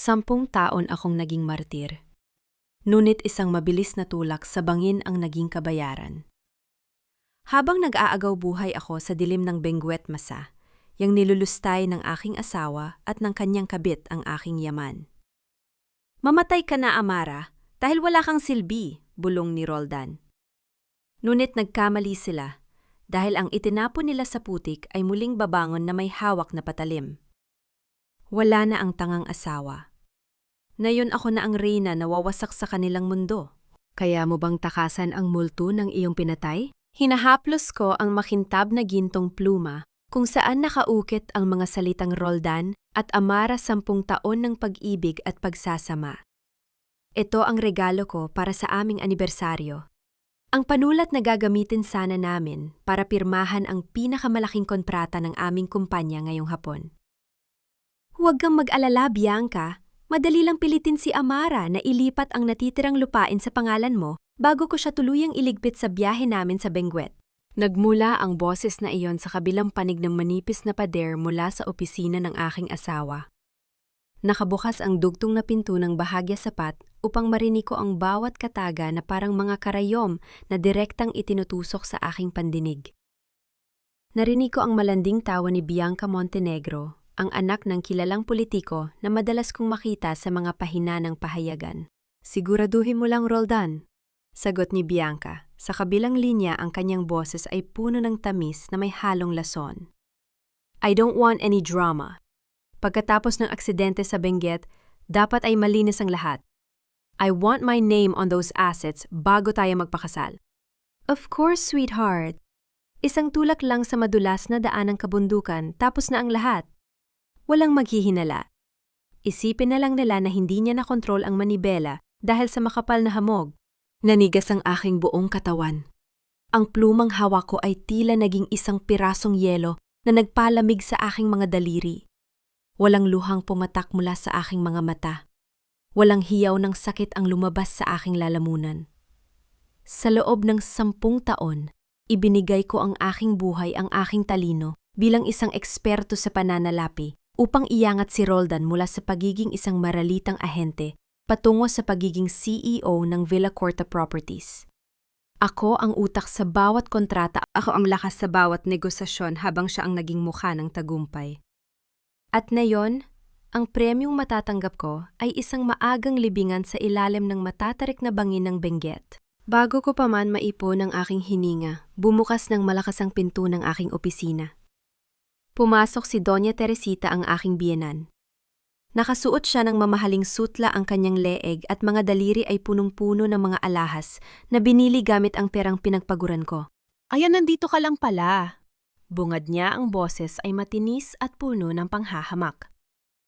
10 taon akong naging martir. Ngunit isang mabilis na tulak sa bangin ang naging kabayaran. Habang nag-aagaw buhay ako sa dilim ng Benguet Masa, yang nilulustay ng aking asawa at ng kanyang kabit ang aking yaman. Mamatay ka na, Amara, dahil wala kang silbi, bulong ni Roldan. Ngunit nagkamali sila, dahil ang itinapon nila sa putik ay muling babangon na may hawak na patalim. Wala na ang tangang asawa. Ngayon ako na ang reyna na wawasak sa kanilang mundo. Kaya mo bang takasan ang multo ng iyong pinatay? Hinahaplos ko ang makintab na gintong pluma kung saan nakaukit ang mga salitang Roldan at Amara 10 taon ng pag-ibig at pagsasama. Ito ang regalo ko para sa aming anibersaryo. Ang panulat na gagamitin sana namin para pirmahan ang pinakamalaking kontrata ng aming kumpanya ngayong hapon. Huwag kang mag-alala, Bianca. Madali lang pilitin si Amara na ilipat ang natitirang lupain sa pangalan mo bago ko siya tuluyang iligpit sa biyahe namin sa Benguet. Nagmula ang boses na iyon sa kabilang panig ng manipis na pader mula sa opisina ng aking asawa. Nakabukas ang dugtong na pinto ng bahagya sapat upang marinig ko ang bawat kataga na parang mga karayom na direktang itinutusok sa aking pandinig. Narinig ko ang malanding tawa ni Bianca Montenegro, ang anak ng kilalang politiko na madalas kong makita sa mga pahina ng pahayagan. Siguraduhin mo lang, Roldan, sagot ni Bianca. Sa kabilang linya ang kanyang boses ay puno ng tamis na may halong lason. I don't want any drama. Pagkatapos ng aksidente sa Benguet, dapat ay malinis ang lahat. I want my name on those assets bago tayo magpakasal. Of course, sweetheart. Isang tulak lang sa madulas na daan ng kabundukan tapos na ang lahat. Walang maghihinala. Isipin na lang nila na hindi niya nakontrol ang manibela dahil sa makapal na hamog. Nanigas ang aking buong katawan. Ang plumang hawak ko ay tila naging isang pirasong yelo na nagpalamig sa aking mga daliri. Walang luhang pumatak mula sa aking mga mata. Walang hiyaw ng sakit ang lumabas sa aking lalamunan. Sa loob ng 10 taon, ibinigay ko ang aking buhay, ang aking talino bilang isang eksperto sa pananalapi upang iangat si Roldan mula sa pagiging isang maralitang ahente patungo sa pagiging CEO ng Villacorta Properties. Ako ang utak sa bawat kontrata, ako ang lakas sa bawat negosasyon habang siya ang naging mukha ng tagumpay. At ngayon, ang premyong matatanggap ko ay isang maagang libingan sa ilalim ng matatarik na bangin ng Benguet. Bago ko pa man maipon ang aking hininga, bumukas ng malakas ang pinto ng aking opisina. Pumasok si Doña Teresita, ang aking biyenan. Nakasuot siya ng mamahaling sutla, ang kanyang leeg at mga daliri ay punong-puno ng mga alahas na binili gamit ang perang pinagpaguran ko. Ayan, nandito ka lang pala. Bungad niya, ang boses ay matinis at puno ng panghahamak.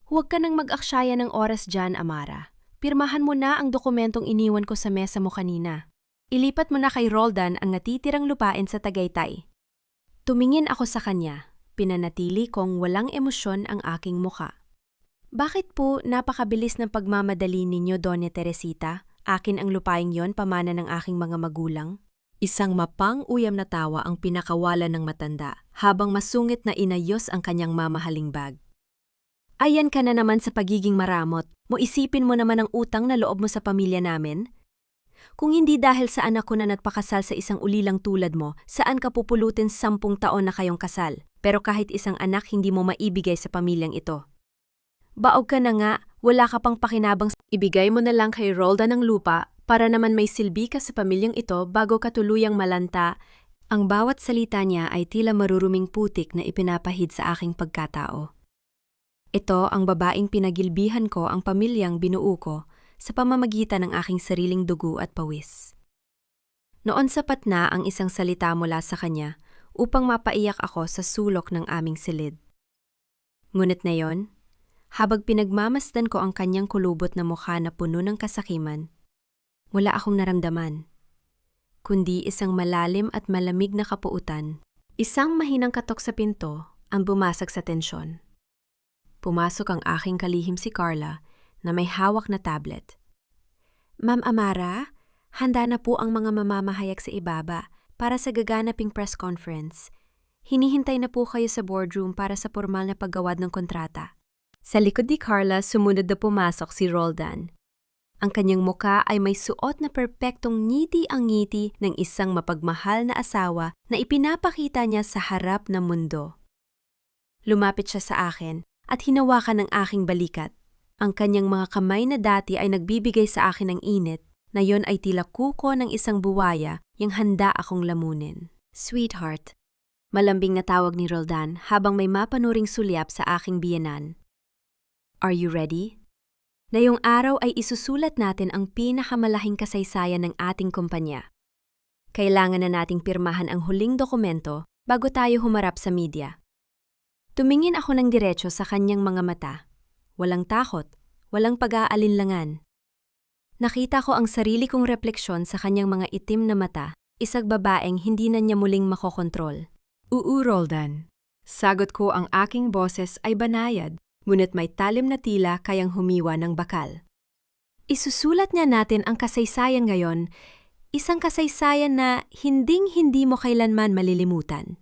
Huwag ka nang mag-aksyaya ng oras dyan, Amara. Pirmahan mo na ang dokumentong iniwan ko sa mesa mo kanina. Ilipat mo na kay Roldan ang natitirang lupain sa Tagaytay. Tumingin ako sa kanya. Pinanatili kong walang emosyon ang aking muka. Bakit po napakabilis ng pagmamadali ninyo, Doña Teresita? Akin ang lupaing yon, pamana ng aking mga magulang. Isang mapang-uyam na tawa ang pinakawalan ng matanda habang masungit na inayos ang kanyang mamahaling bag. Ayan ka na naman sa pagiging maramot. Isipin mo naman ang utang na loob mo sa pamilya namin. Kung hindi dahil sa anak ko na nagpakasal sa isang ulilang tulad mo, saan ka pupulutin 10 taon na kayong kasal? Pero kahit isang anak hindi mo maibigay sa pamilyang ito. Baog ka na nga, wala ka pang pakinabang. Ibigay mo na lang kay Roldan ang lupa para naman may silbi ka sa pamilyang ito bago ka tuluyang malanta. Ang bawat salita niya ay tila maruruming putik na ipinapahid sa aking pagkatao. Ito ang babaeng pinagilbihan ko, ang pamilyang binuo ko sa pamamagitan ng aking sariling dugo at pawis. Noon sapat na ang isang salita mula sa kanya upang mapaiyak ako sa sulok ng aming silid. Ngunit na yon, habang pinagmamasdan ko ang kanyang kulubot na mukha na puno ng kasakiman, wala akong naramdaman, kundi isang malalim at malamig na kapuutan. Isang mahinang katok sa pinto ang bumasag sa tensyon. Pumasok ang aking kalihim, si Carla, na may hawak na tablet. Ma'am Amara, handa na po ang mga mamamahayag sa ibaba para sa gaganaping press conference. Hinihintay na po kayo sa boardroom para sa formal na paggawad ng kontrata. Sa likod ni Carla, sumunod na pumasok si Roldan. Ang kanyang muka ay may suot na perpektong ngiti ang ngiti ng isang mapagmahal na asawa na ipinapakita niya sa harap ng mundo. Lumapit siya sa akin at hinawakan ng aking balikat. Ang kanyang mga kamay na dati ay nagbibigay sa akin ng init, na yon ay tila kuko ng isang buwaya yang handa akong lamunin. Sweetheart, malambing na tawag ni Roldan habang may mapanuring sulyap sa aking biyenan. Are you ready? Ngayong araw ay isusulat natin ang pinakamalaking kasaysayan ng ating kumpanya. Kailangan na nating pirmahan ang huling dokumento bago tayo humarap sa media. Tumingin ako ng diretso sa kanyang mga mata. Walang takot, walang pag-aalinlangan. Nakita ko ang sarili kong refleksyon sa kanyang mga itim na mata, isang babaeng hindi na niya muling makokontrol. Roldan. Sagot ko, ang aking boses ay banayad. Ngunit may talim na tila kayang humiwa ng bakal. Isusulat niya natin ang kasaysayan ngayon, isang kasaysayan na hinding-hindi mo kailanman malilimutan.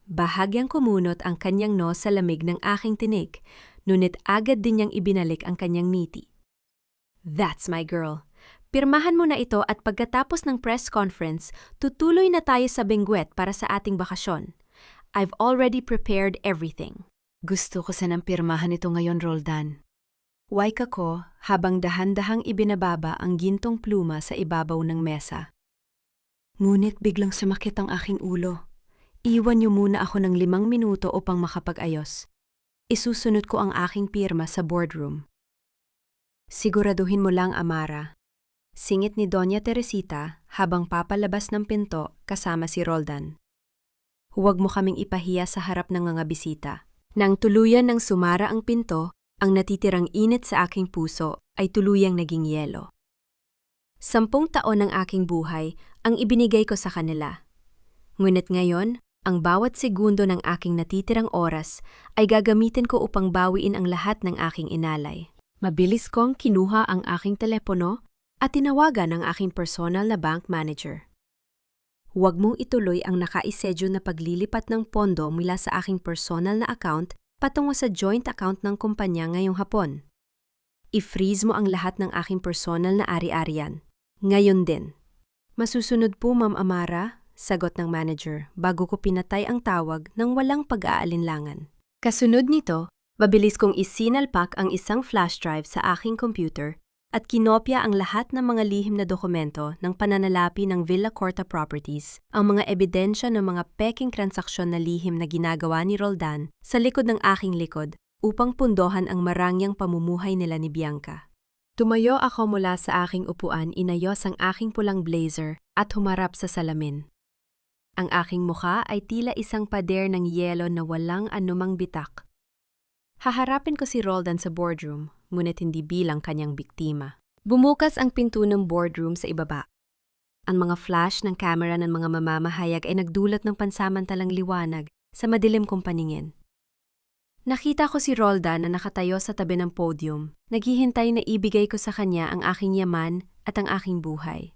Bahagyang kumunot ang kanyang no sa lamig ng aking tinig, ngunit agad din niyang ibinalik ang kanyang ngiti. That's my girl. Pirmahan mo na ito at pagkatapos ng press conference, tutuloy na tayo sa Benguet para sa ating bakasyon. I've already prepared everything. Gusto ko sanang pirmahan ito ngayon, Roldan. Waika ko habang dahan-dahang ibinababa ang gintong pluma sa ibabaw ng mesa. Ngunit biglang sumakit ang aking ulo. Iwan niyo muna ako ng 5 minuto upang makapag-ayos. Isusunod ko ang aking pirma sa boardroom. Siguraduhin mo lang, Amara. Singit ni Doña Teresita habang papalabas ng pinto kasama si Roldan. Huwag mo kaming ipahiya sa harap ng mga bisita. Nang tuluyan ng sumara ang pinto, ang natitirang init sa aking puso ay tuluyang naging yelo. 10 taon ng aking buhay ang ibinigay ko sa kanila. Ngunit ngayon, ang bawat segundo ng aking natitirang oras ay gagamitin ko upang bawiin ang lahat ng aking inalay. Mabilis kong kinuha ang aking telepono at tinawagan ang aking personal na bank manager. Huwag mong ituloy ang nakaisedyo na paglilipat ng pondo mula sa aking personal na account patungo sa joint account ng kumpanya ngayong hapon. I-freeze mo ang lahat ng aking personal na ari-arian. Ngayon din. Masusunod po, Ma'am Amara, sagot ng manager bago ko pinatay ang tawag ng walang pag-aalinlangan. Kasunod nito, mabilis kong isinalpak ang isang flash drive sa aking computer at kinopya ang lahat ng mga lihim na dokumento ng pananalapi ng Villa Corta Properties, ang mga ebidensya ng mga peking transaksyon na lihim na ginagawa ni Roldan sa likod ng aking likod upang pundohan ang marangyang pamumuhay nila ni Bianca. Tumayo ako mula sa aking upuan, inayos ang aking pulang blazer at humarap sa salamin. Ang aking mukha ay tila isang pader ng yelo na walang anumang bitak. Haharapin ko si Roldan sa boardroom, ngunit hindi bilang kanyang biktima. Bumukas ang pinto ng boardroom sa ibaba. Ang mga flash ng camera ng mga mamamahayag ay nagdulot ng pansamantalang liwanag sa madilim kong paningin. Nakita ko si Roldan na nakatayo sa tabi ng podium, naghihintay na ibigay ko sa kanya ang aking yaman at ang aking buhay.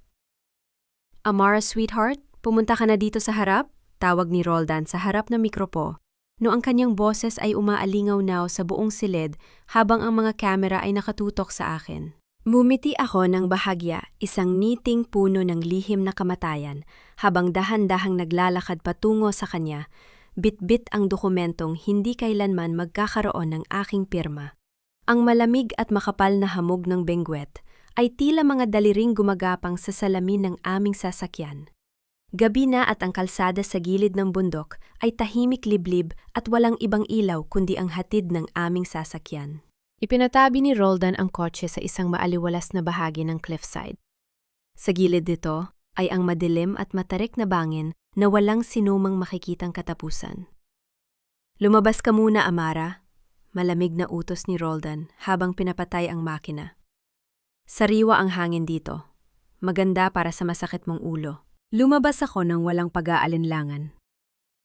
Amara, sweetheart, pumunta ka na dito sa harap? Tawag ni Roldan sa harap ng mikropo. No ang kanyang boses ay umaalingaw-naw sa buong silid habang ang mga kamera ay nakatutok sa akin. Mumiti ako ng bahagya, isang niting puno ng lihim na kamatayan, habang dahan-dahang naglalakad patungo sa kanya, bit-bit ang dokumentong hindi kailanman magkakaroon ng aking pirma. Ang malamig at makapal na hamog ng Benguet ay tila mga daliring gumagapang sa salamin ng aming sasakyan. Gabi na at ang kalsada sa gilid ng bundok ay tahimik liblib at walang ibang ilaw kundi ang hatid ng aming sasakyan. Ipinatabi ni Roldan ang kotse sa isang maaliwalas na bahagi ng cliffside. Sa gilid nito ay ang madilim at matarik na bangin na walang sinumang makikitang katapusan. Lumabas ka muna, Amara, malamig na utos ni Roldan habang pinapatay ang makina. Sariwa ang hangin dito. Maganda para sa masakit mong ulo. Lumabas ako ng walang pag-aalinlangan.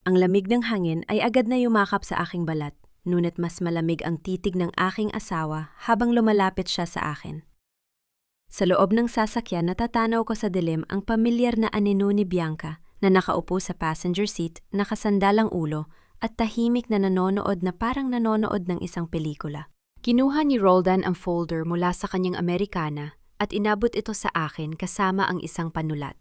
Ang lamig ng hangin ay agad na yumakap sa aking balat, ngunit mas malamig ang titig ng aking asawa habang lumalapit siya sa akin. Sa loob ng sasakyan natatanaw ko sa dilim ang pamilyar na anino ni Bianca na nakaupo sa passenger seat, nakasandalang ulo at tahimik na nanonood na parang nanonood ng isang pelikula. Kinuha ni Roldan ang folder mula sa kanyang Amerikana at inabot ito sa akin kasama ang isang panulat.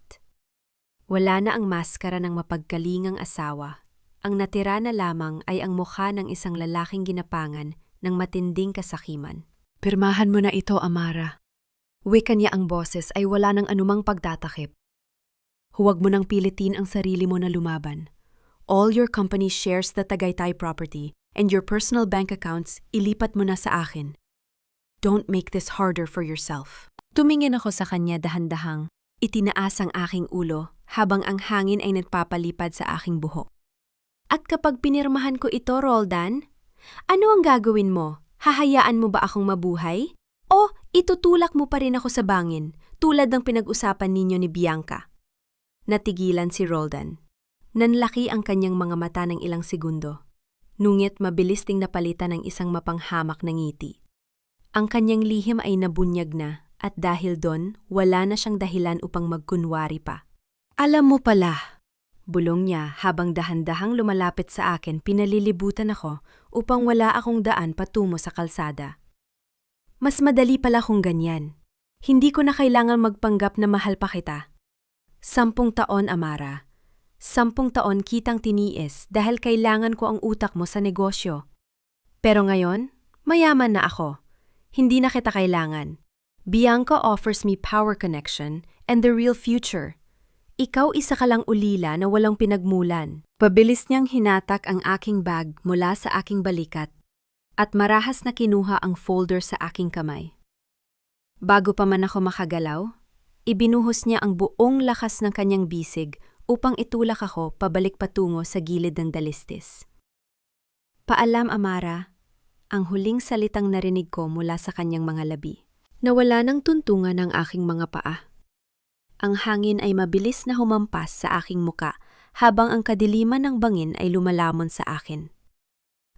Wala na ang maskara ng mapagkalingang asawa. Ang natira na lamang ay ang mukha ng isang lalaking ginapangan ng matinding kasakiman. Pirmahan mo na ito, Amara. Wika niya ang boses ay wala ng anumang pagtatakip. Huwag mo nang pilitin ang sarili mo na lumaban. All your company shares the Tagaytay property and your personal bank accounts ilipat mo na sa akin. Don't make this harder for yourself. Tumingin ako sa kanya dahan-dahang. Itinaas ang aking ulo habang ang hangin ay nagpapalipad sa aking buhok. At kapag pinirmahan ko ito, Roldan, ano ang gagawin mo? Hahayaan mo ba akong mabuhay? O itutulak mo pa rin ako sa bangin tulad ng pinag-usapan ninyo ni Bianca? Natigilan si Roldan. Nanlaki ang kanyang mga mata ng ilang segundo. Ngunit mabilis ding napalitan ng isang mapanghamak na ngiti. Ang kanyang lihim ay nabunyag na at dahil doon, wala na siyang dahilan upang magkunwari pa. Alam mo pala, bulong niya habang dahan-dahang lumalapit sa akin, pinalilibutan ako upang wala akong daan patungo sa kalsada. Mas madali pala kung ganyan. Hindi ko na kailangan magpanggap na mahal pa kita. 10 taon, Amara. 10 taon kitang tiniis dahil kailangan ko ang utak mo sa negosyo. Pero ngayon, mayaman na ako. Hindi na kita kailangan. Bianca offers me power connection and the real future. Ikaw isa ka lang ulila na walang pinagmulan. Pabilis niyang hinatak ang aking bag mula sa aking balikat at marahas na kinuha ang folder sa aking kamay. Bago pa man ako makagalaw, ibinuhos niya ang buong lakas ng kanyang bisig upang itulak ako pabalik patungo sa gilid ng dalistis. Paalam, Amara, ang huling salitang narinig ko mula sa kanyang mga labi. Nawala ng tuntungan ang aking mga paa. Ang hangin ay mabilis na humampas sa aking muka habang ang kadiliman ng bangin ay lumalamon sa akin.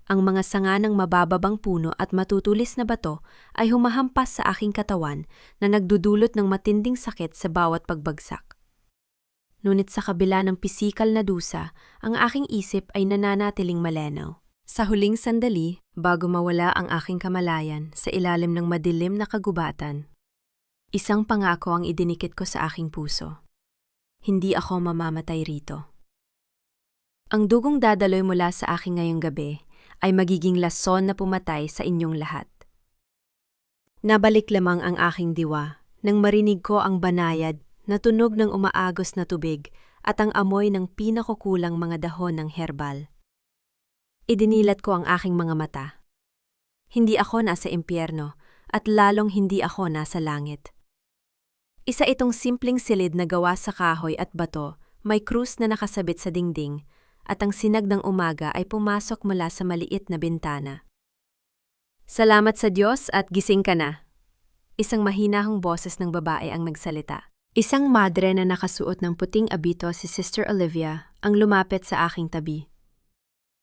Ang mga sanga ng mabababang puno at matutulis na bato ay humahampas sa aking katawan na nagdudulot ng matinding sakit sa bawat pagbagsak. Ngunit sa kabila ng pisikal na dusa, ang aking isip ay nananatiling malinaw. Sa huling sandali, bago mawala ang aking kamalayan sa ilalim ng madilim na kagubatan, isang pangako ang idinikit ko sa aking puso. Hindi ako mamamatay rito. Ang dugong dadaloy mula sa akin ngayong gabi ay magiging lason na pumatay sa inyong lahat. Nabalik lamang ang aking diwa nang marinig ko ang banayad na tunog ng umaagos na tubig at ang amoy ng pinakukulang mga dahon ng herbal. Idinilat ko ang aking mga mata. Hindi ako nasa impyerno at lalong hindi ako nasa langit. Isa itong simpleng silid na gawa sa kahoy at bato, may krus na nakasabit sa dingding, at ang sinag ng umaga ay pumasok mula sa maliit na bintana. Salamat sa Diyos at gising ka na. Isang mahinahong boses ng babae ang nagsalita. Isang madre na nakasuot ng puting abito si Sister Olivia ang lumapit sa aking tabi.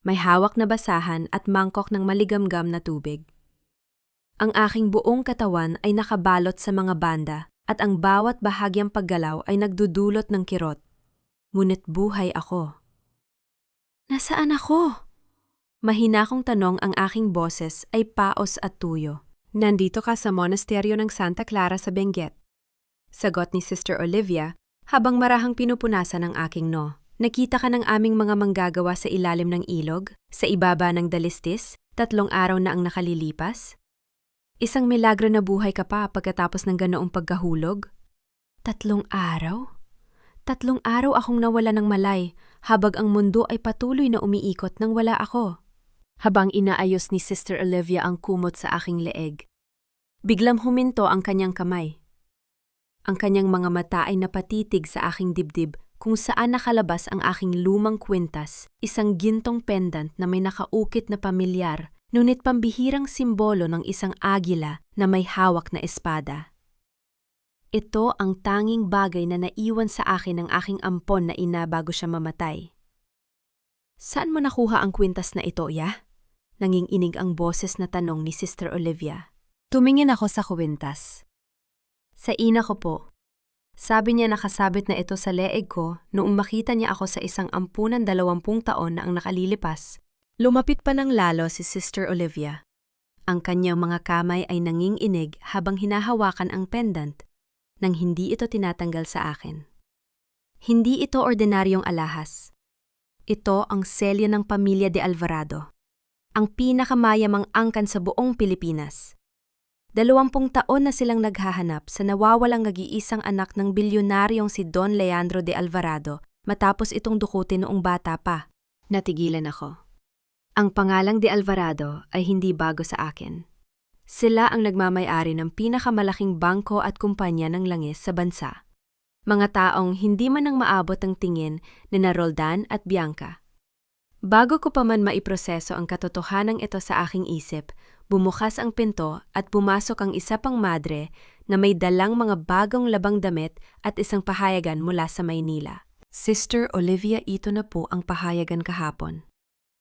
May hawak na basahan at mangkok ng maligamgam na tubig. Ang aking buong katawan ay nakabalot sa mga banda at ang bawat bahagyang paggalaw ay nagdudulot ng kirot. Ngunit buhay ako. Nasaan ako? Mahinakong tanong ang aking boses ay paos at tuyo. Nandito ka sa monasteryo ng Santa Clara sa Benguet. Sagot ni Sister Olivia habang marahang pinupunasan ang aking no. Nakita ka ng aming mga manggagawa sa ilalim ng ilog, sa ibaba ng dalistis, 3 araw na ang nakalilipas? Isang milagro na buhay ka pa pagkatapos ng ganoong pagkahulog? 3 araw? 3 araw akong nawala ng malay habang ang mundo ay patuloy na umiikot nang wala ako. Habang inaayos ni Sister Olivia ang kumot sa aking leeg, biglang huminto ang kanyang kamay. Ang kanyang mga mata ay napatitig sa aking dibdib kung saan nakalabas ang aking lumang kwintas, isang gintong pendant na may nakaukit na pamilyar, ngunit pambihirang simbolo ng isang agila na may hawak na espada. Ito ang tanging bagay na naiwan sa akin ng aking ampon na ina bago siya mamatay. Saan mo nakuha ang kwintas na ito, ya? Nanginginig ang boses na tanong ni Sister Olivia. Tumingin ako sa kwintas. Sa ina ko po. Sabi niya nakasabit na ito sa leeg ko noong makita niya ako sa isang 10-20 taon na ang nakalilipas Lumapit pa ng lalo si Sister Olivia. Ang kanyang mga kamay ay nanginginig habang hinahawakan ang pendant, nang hindi ito tinatanggal sa akin. Hindi ito ordinaryong alahas. Ito ang selyo ng pamilya de Alvarado, ang pinakamayamang angkan sa buong Pilipinas. 20 taon na silang naghahanap sa nawawalang nag-iisang anak ng bilyonaryong si Don Leandro de Alvarado matapos itong dukutin noong bata pa. Natigilan ako. Ang pangalang de Alvarado ay hindi bago sa akin. Sila ang nagmamay-ari ng pinakamalaking bangko at kumpanya ng langis sa bansa. Mga taong hindi man nang maabot ang tingin ni na Roldan at Bianca. Bago ko pa man maiproseso ang katotohanan ito sa aking isip, bumukas ang pinto at pumasok ang isa pang madre na may dalang mga bagong labang damit at isang pahayagan mula sa Maynila. Sister Olivia, ito na po ang pahayagan kahapon.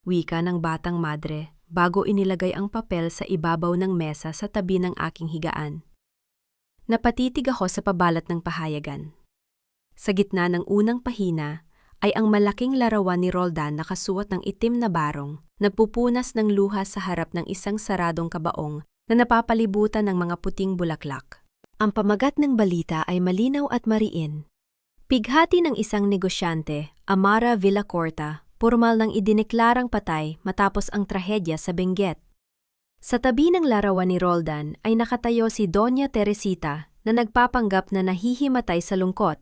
Wika ng batang madre bago inilagay ang papel sa ibabaw ng mesa sa tabi ng aking higaan. Napatitig ako sa pabalat ng pahayagan. Sa gitna ng unang pahina ay ang malaking larawan ni Roldan na nakasuot ng itim na barong, nagpupunas ng luha sa harap ng isang saradong kabaong na napapalibutan ng mga puting bulaklak. Ang pamagat ng balita ay malinaw at mariin. Pighati ng isang negosyante, Amara Villacorta, pormal nang idineklarang patay matapos ang trahedya sa Benguet. Sa tabi ng larawan ni Roldan ay nakatayo si Doña Teresita na nagpapanggap na nahihimatay sa lungkot.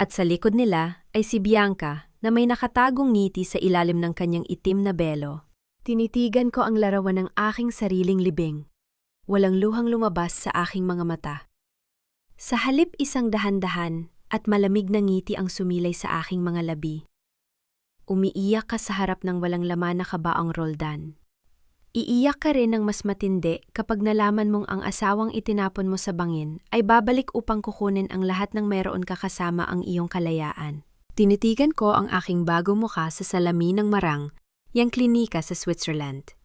At sa likod nila ay si Bianca na may nakatagong ngiti sa ilalim ng kanyang itim na belo. Tinitigan ko ang larawan ng aking sariling libing. Walang luhang lumabas sa aking mga mata. Sa halip isang dahan-dahan at malamig na ngiti ang sumilay sa aking mga labi. Umiiyak ka sa harap ng walang laman na kabaong Roldan. Iiyak ka rin ng mas matindi kapag nalaman mong ang asawang itinapon mo sa bangin ay babalik upang kukunin ang lahat ng meron ka kasama ang iyong kalayaan. Tinitigan ko ang aking bagong mukha sa salamin ng Marang, yang klinika sa Switzerland.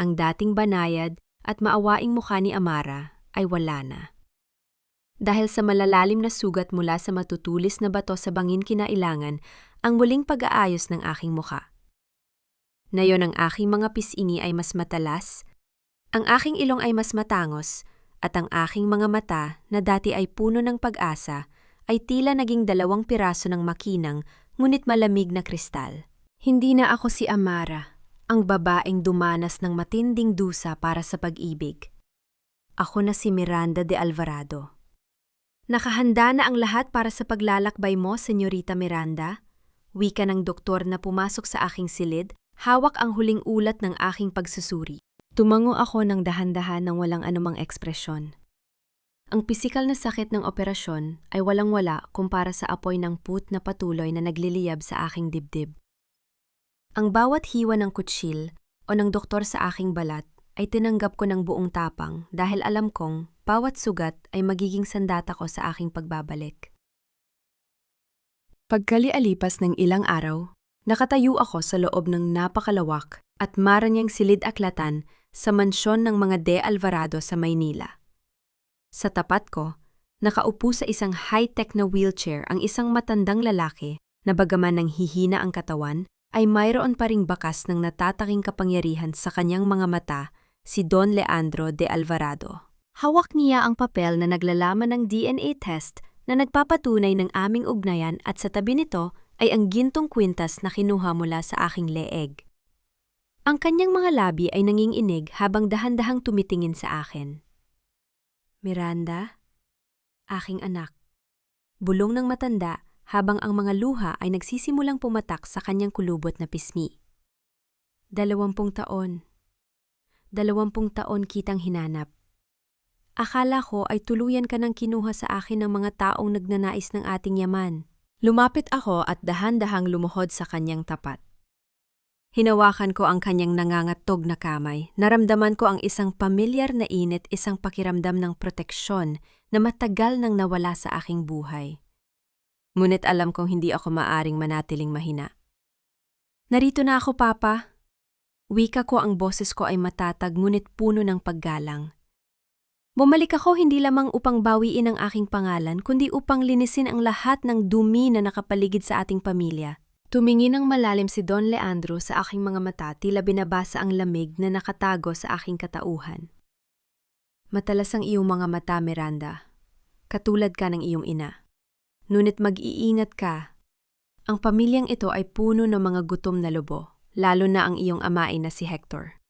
Ang dating banayad at maawaing mukha ni Amara ay wala na. Dahil sa malalalim na sugat mula sa matutulis na bato sa bangin kinailangan ang muling pag-aayos ng aking mukha. Ngayon ang aking mga pisngi ay mas matalas, ang aking ilong ay mas matangos, at ang aking mga mata na dati ay puno ng pag-asa ay tila naging 2 piraso ng makinang ngunit malamig na kristal. Hindi na ako si Amara, ang babaeng dumanas ng matinding dusa para sa pag-ibig. Ako na si Miranda de Alvarado. Nakahanda na ang lahat para sa paglalakbay mo, Senyorita Miranda? Wika ng doktor na pumasok sa aking silid, hawak ang huling ulat ng aking pagsusuri. Tumango ako ng dahan-dahan ng walang anumang ekspresyon. Ang pisikal na sakit ng operasyon ay walang-wala kumpara sa apoy ng put na patuloy na nagliliyab sa aking dibdib. Ang bawat hiwa ng kutsil o ng doktor sa aking balat ay tinanggap ko ng buong tapang dahil alam kong bawat sugat ay magiging sandata ko sa aking pagbabalik. Pagkalialipas ng ilang araw, nakatayo ako sa loob ng napakalawak at maranyang silid-aklatan sa mansyon ng mga de Alvarado sa Maynila. Sa tapat ko, nakaupo sa isang high-tech na wheelchair ang isang matandang lalaki na bagaman ng hihina ang katawan, ay mayroon pa ring bakas ng natataking kapangyarihan sa kanyang mga mata, si Don Leandro de Alvarado. Hawak niya ang papel na naglalaman ng DNA test na nagpapatunay ng aming ugnayan at sa tabi nito ay ang gintong kwintas na kinuha mula sa aking leeg. Ang kanyang mga labi ay nanginginig habang dahan-dahang tumitingin sa akin. Miranda, aking anak. Bulong ng matanda habang ang mga luha ay nagsisimulang pumatak sa kanyang kulubot na pisngi. 20 taon. 20 taon kitang hinanap. Akala ko ay tuluyan ka ng kinuha sa akin ng mga taong nagnanais ng ating yaman. Lumapit ako at dahan-dahang lumuhod sa kanyang tapat. Hinawakan ko ang kanyang nangangatog na kamay. Naramdaman ko ang isang pamilyar na init, isang pakiramdam ng proteksyon na matagal nang nawala sa aking buhay. Ngunit alam kong hindi ako maaring manatiling mahina. Narito na ako, Papa. Wika ko, ang boses ko ay matatag ngunit puno ng paggalang. Bumalik ako hindi lamang upang bawiin ang aking pangalan, kundi upang linisin ang lahat ng dumi na nakapaligid sa ating pamilya. Tumingin ng malalim si Don Leandro sa aking mga mata, tila binabasa ang lamig na nakatago sa aking katauhan. Matalas ang iyong mga mata, Miranda. Katulad ka ng iyong ina. Ngunit mag-iingat ka. Ang pamilyang ito ay puno ng mga gutom na lobo, lalo na ang iyong amain na si Hector.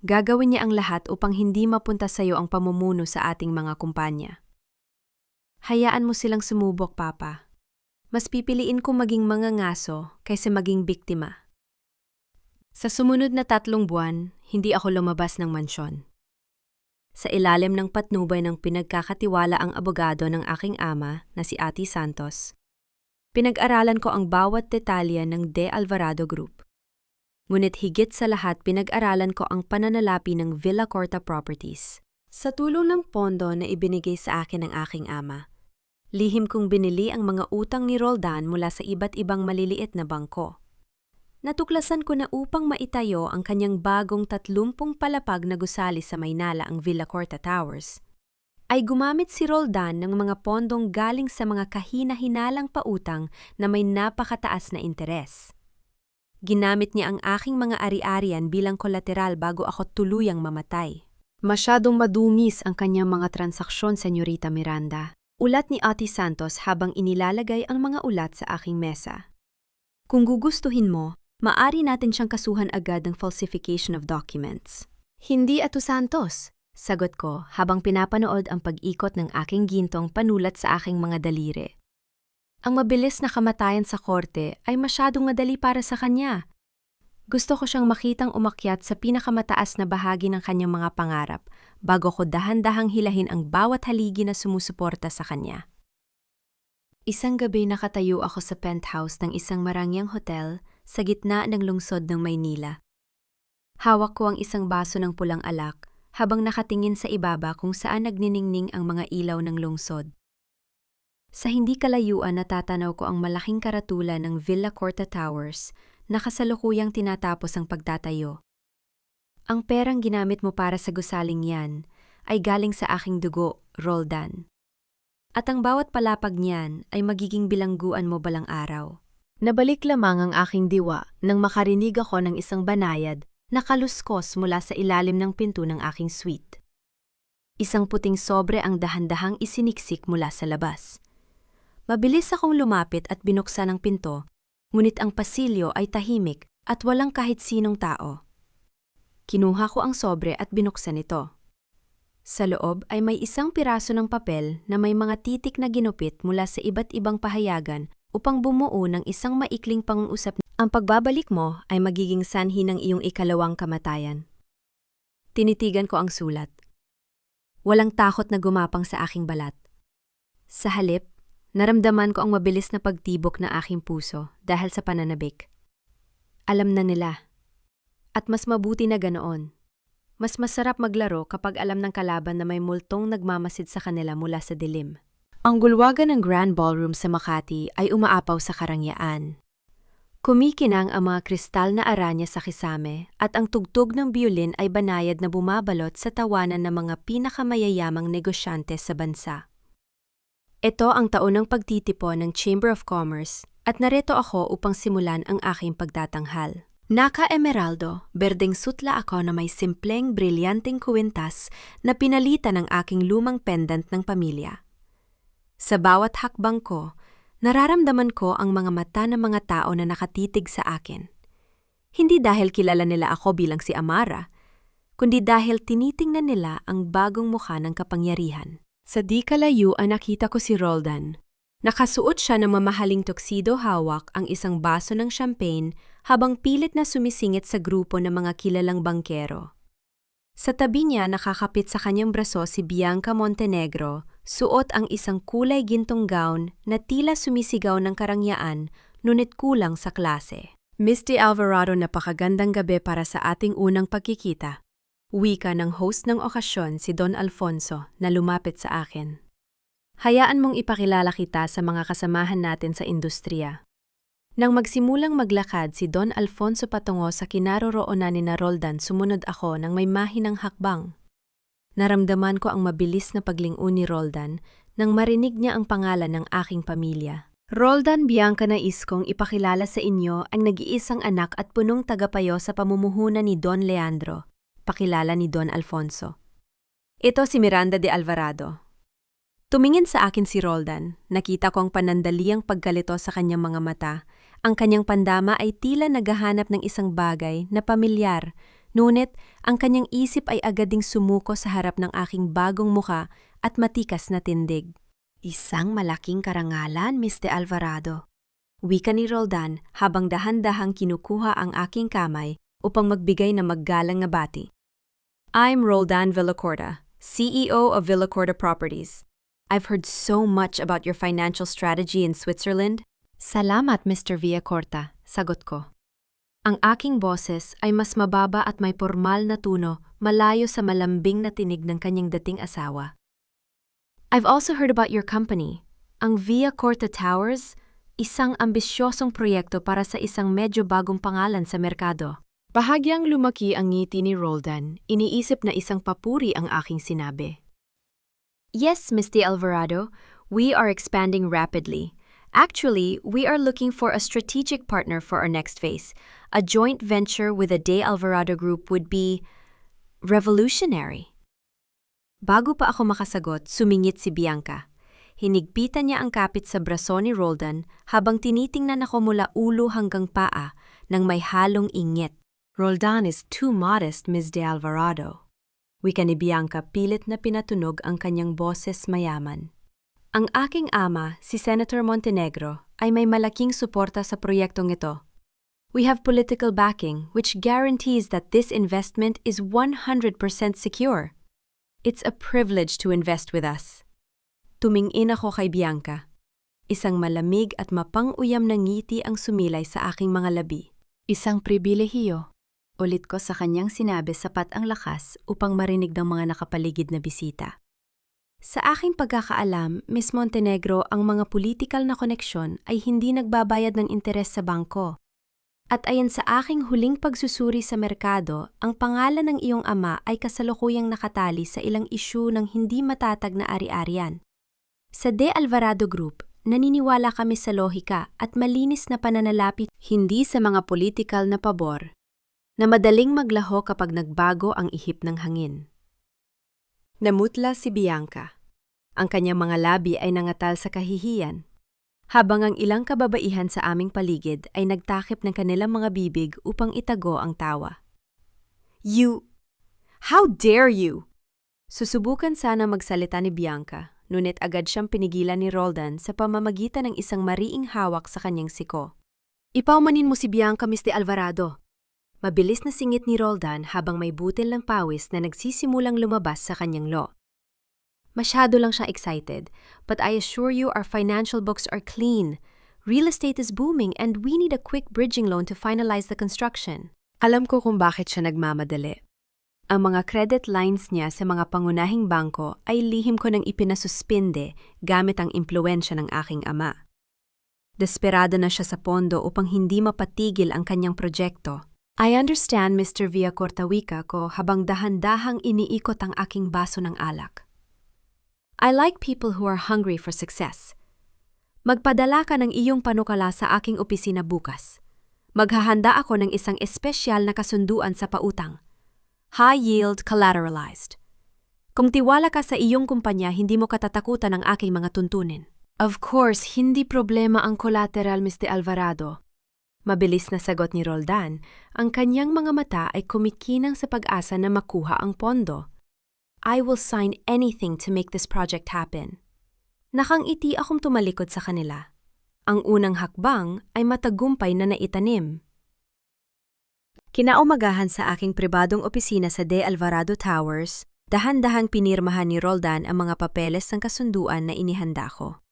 Gagawin niya ang lahat upang hindi mapunta sa iyo ang pamumuno sa ating mga kumpanya. Hayaan mo silang sumubok, Papa. Mas pipiliin kong maging mga ngaso kaysa maging biktima. Sa sumunod na 3 buwan, hindi ako lumabas ng mansyon. Sa ilalim ng patnubay ng pinagkakatiwala ang abogado ng aking ama na si Ati Santos, pinag-aralan ko ang bawat detalye ng De Alvarado Group. Ngunit higit sa lahat, pinag-aralan ko ang pananalapi ng Villa Corta Properties. Sa tulong ng pondo na ibinigay sa akin ng aking ama, lihim kong binili ang mga utang ni Roldan mula sa iba't ibang maliliit na bangko. Natuklasan ko na upang maitayo ang kanyang bagong 30 palapag na gusali sa Maynala, ang Villa Corta Towers, ay gumamit si Roldan ng mga pondong galing sa mga kahina-hinalang pautang na may napakataas na interes. Ginamit niya ang aking mga ari-arian bilang kolateral bago ako tuluyang mamatay. Masyadong madungis ang kanyang mga transaksyon, Senyorita Miranda. Ulat ni Ati Santos habang inilalagay ang mga ulat sa aking mesa. Kung gugustuhin mo, maari natin siyang kasuhan agad ng falsification of documents. Hindi, Ato Santos, sagot ko habang pinapanood ang pag-ikot ng aking gintong panulat sa aking mga daliri. Ang mabilis na kamatayan sa korte ay masyadong madali para sa kanya. Gusto ko siyang makitang umakyat sa pinakamataas na bahagi ng kanyang mga pangarap bago ko dahan-dahang hilahin ang bawat haligi na sumusuporta sa kanya. Isang gabi nakatayo ako sa penthouse ng isang marangyang hotel sa gitna ng lungsod ng Maynila. Hawak ko ang isang baso ng pulang alak habang nakatingin sa ibaba kung saan nagniningning ang mga ilaw ng lungsod. Sa hindi kalayuan natatanaw ko ang malaking karatulan ng Villa Corta Towers na kasalukuyang tinatapos ang pagtatayo. Ang perang ginamit mo para sa gusaling yan ay galing sa aking dugo, Roldan. At ang bawat palapag niyan ay magiging bilangguan mo balang araw. Nabalik lamang ang aking diwa nang makarinig ako ng isang banayad na kaluskos mula sa ilalim ng pinto ng aking suite. Isang puting sobre ang dahan-dahang isiniksik mula sa labas. Mabilis akong lumapit at binuksan ang pinto, ngunit ang pasilyo ay tahimik at walang kahit sinong tao. Kinuha ko ang sobre at binuksan ito. Sa loob ay may isang piraso ng papel na may mga titik na ginupit mula sa iba't ibang pahayagan upang bumuo ng isang maikling pangungusap. Ang pagbabalik mo ay magiging sanhi ng iyong ikalawang kamatayan. Tinitigan ko ang sulat. Walang takot na gumapang sa aking balat. Sa halip, naramdaman ko ang mabilis na pagtibok na aking puso dahil sa pananabik. Alam na nila. At mas mabuti na ganoon. Mas masarap maglaro kapag alam ng kalaban na may multong nagmamasid sa kanila mula sa dilim. Ang gulwagan ng Grand Ballroom sa Makati ay umaapaw sa karangyaan. Kumikinang ang mga kristal na aranya sa kisame at ang tugtog ng biolin ay banayad na bumabalot sa tawanan ng mga pinakamayayamang negosyante sa bansa. Ito ang taon ng pagtitipon ng Chamber of Commerce at narito ako upang simulan ang aking pagtatanghal. Naka-emeraldo, berdeng sutla ako na may simpleng, brilyanteng kuwintas na pinalitan ng aking lumang pendant ng pamilya. Sa bawat hakbang ko, nararamdaman ko ang mga mata ng mga tao na nakatitig sa akin. Hindi dahil kilala nila ako bilang si Amara, kundi dahil tinitingnan nila ang bagong mukha ng kapangyarihan. Sa di kalayuan nakita ko si Roldan. Nakasuot siya ng mamahaling tuxedo, hawak ang isang baso ng champagne habang pilit na sumisingit sa grupo ng mga kilalang bangkero. Sa tabi niya nakakapit sa kanyang braso si Bianca Montenegro, suot ang isang kulay gintong gown na tila sumisigaw ng karangyaan ngunit kulang sa klase. Miss De Alvarado, napakagandang gabi para sa ating unang pagkikita. Wika ng host ng okasyon, si Don Alfonso, na lumapit sa akin. Hayaan mong ipakilala kita sa mga kasamahan natin sa industriya. Nang magsimulang maglakad si Don Alfonso patungo sa kinaroroonan ni Roldan, sumunod ako ng may mahinang hakbang. Naramdaman ko ang mabilis na paglingon ni Roldan nang marinig niya ang pangalan ng aking pamilya. Roldan, Bianca, nais kong ipakilala sa inyo ang nag-iisang anak at punong tagapayo sa pamumuhunan ni Don Leandro, pakilala ni Don Alfonso. Ito si Miranda de Alvarado. Tumingin sa akin si Roldan, nakita ko ang panandaliang pagkalito sa kanyang mga mata. Ang kanyang pandama ay tila naghahanap ng isang bagay na pamilyar, ngunit ang kanyang isip ay agad ding sumuko sa harap ng aking bagong muka at matikas na tindig. Isang malaking karangalan, Miss de Alvarado. Wika ni Roldan habang dahan-dahang kinukuha ang aking kamay upang magbigay ng maggalang na bati. I'm Roldan Villacorta, CEO of Villacorta Properties. I've heard so much about your financial strategy in Switzerland. Salamat, Mr. Villacorta, sagot ko. Ang aking boses ay mas mababa at may formal na tuno, malayo sa malambing na tinig ng kanyang dating asawa. I've also heard about your company, ang Villacorta Towers, isang ambisyosong proyekto para sa isang medyo bagong pangalan sa merkado. Bahagyang lumaki ang ngiti ni Roldan, iniisip na isang papuri ang aking sinabi. Yes, Miss de Alvarado, we are expanding rapidly. Actually, we are looking for a strategic partner for our next phase. A joint venture with the De Alvarado Group would be revolutionary. Bago pa ako makasagot, sumingit si Bianca. Hinigpitan niya ang kapit sa braso ni Roldan habang tinitingnan ako mula ulo hanggang paa nang may halong ingit. Roldan is too modest, Ms. de Alvarado. Wika ni Bianca pilit na pinatunog ang kanyang boses mayaman. Ang aking ama, si Senator Montenegro, ay may malaking suporta sa proyektong ito. We have political backing which guarantees that this investment is 100% secure. It's a privilege to invest with us. Tumingin ako kay Bianca. Isang malamig at mapang-uyam na ngiti ang sumilay sa aking mga labi. Isang pribilehiyo. Ulit ko sa kanyang sinabi sapat ang lakas upang marinig ng mga nakapaligid na bisita. Sa aking pagkakaalam, Miss Montenegro, ang mga political na koneksyon ay hindi nagbabayad ng interes sa bangko. At ayon sa aking huling pagsusuri sa merkado, ang pangalan ng iyong ama ay kasalukuyang nakatali sa ilang isyu ng hindi matatag na ari-arian. Sa De Alvarado Group, naniniwala kami sa lohika at malinis na pananalapi, hindi sa mga political na pabor, na madaling maglaho kapag nagbago ang ihip ng hangin. Namutla si Bianca. Ang kanyang mga labi ay nangatal sa kahihiyan, habang ang ilang kababaihan sa aming paligid ay nagtakip ng kanilang mga bibig upang itago ang tawa. You! How dare you! Susubukan sana magsalita ni Bianca, ngunit agad siyang pinigilan ni Roldan sa pamamagitan ng isang mariing hawak sa kanyang siko. Ipaumanin mo si Bianca, Miss de Alvarado. Mabilis na singit ni Roldan habang may butil ng pawis na nagsisimulang lumabas sa kanyang lo. Masyado lang siya excited, but I assure you our financial books are clean. Real estate is booming and we need a quick bridging loan to finalize the construction. Alam ko kung bakit siya nagmamadali. Ang mga credit lines niya sa mga pangunahing bangko ay lihim ko nang ipinasuspinde gamit ang impluensya ng aking ama. Desperado na siya sa pondo upang hindi mapatigil ang kanyang proyekto. I understand, Mr. Villacorta, wika ko habang dahan-dahang iniikot ang aking baso ng alak. I like people who are hungry for success. Magpadala ka ng iyong panukala sa aking opisina bukas. Maghahanda ako ng isang espesyal na kasunduan sa pautang. High yield collateralized. Kung tiwala ka sa iyong kumpanya, hindi mo katatakutan ang aking mga tuntunin. Of course, hindi problema ang collateral, Ms. de Alvarado. Mabilis na sagot ni Roldan, ang kanyang mga mata ay kumikinang sa pag-asa na makuha ang pondo. I will sign anything to make this project happen. Nakangiti akong tumalikod sa kanila. Ang unang hakbang ay matagumpay na naitanim. Kinaumagahan sa aking pribadong opisina sa De Alvarado Towers, dahan-dahang pinirmahan ni Roldan ang mga papeles ng kasunduan na inihanda ko.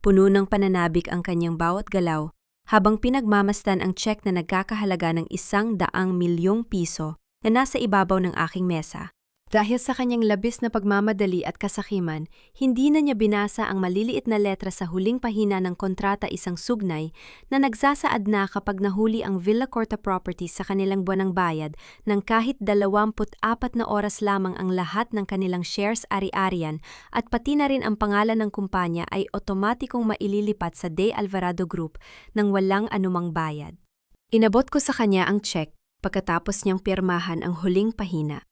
Puno ng pananabik ang kanyang bawat galaw habang pinagmamasdan ang check na nagkakahalaga ng 100 milyong piso na nasa ibabaw ng aking mesa. Dahil sa kanyang labis na pagmamadali at kasakiman, hindi na niya binasa ang maliliit na letra sa huling pahina ng kontrata, isang sugnay na nagsasaad na kapag nahuli ang Villacorta Properties sa kanilang buwanang bayad ng kahit 24 na oras lamang ang lahat ng kanilang shares ari-arian at pati na rin ang pangalan ng kumpanya ay otomatikong maililipat sa De Alvarado Group nang walang anumang bayad. Inabot ko sa kanya ang check pagkatapos niyang pirmahan ang huling pahina.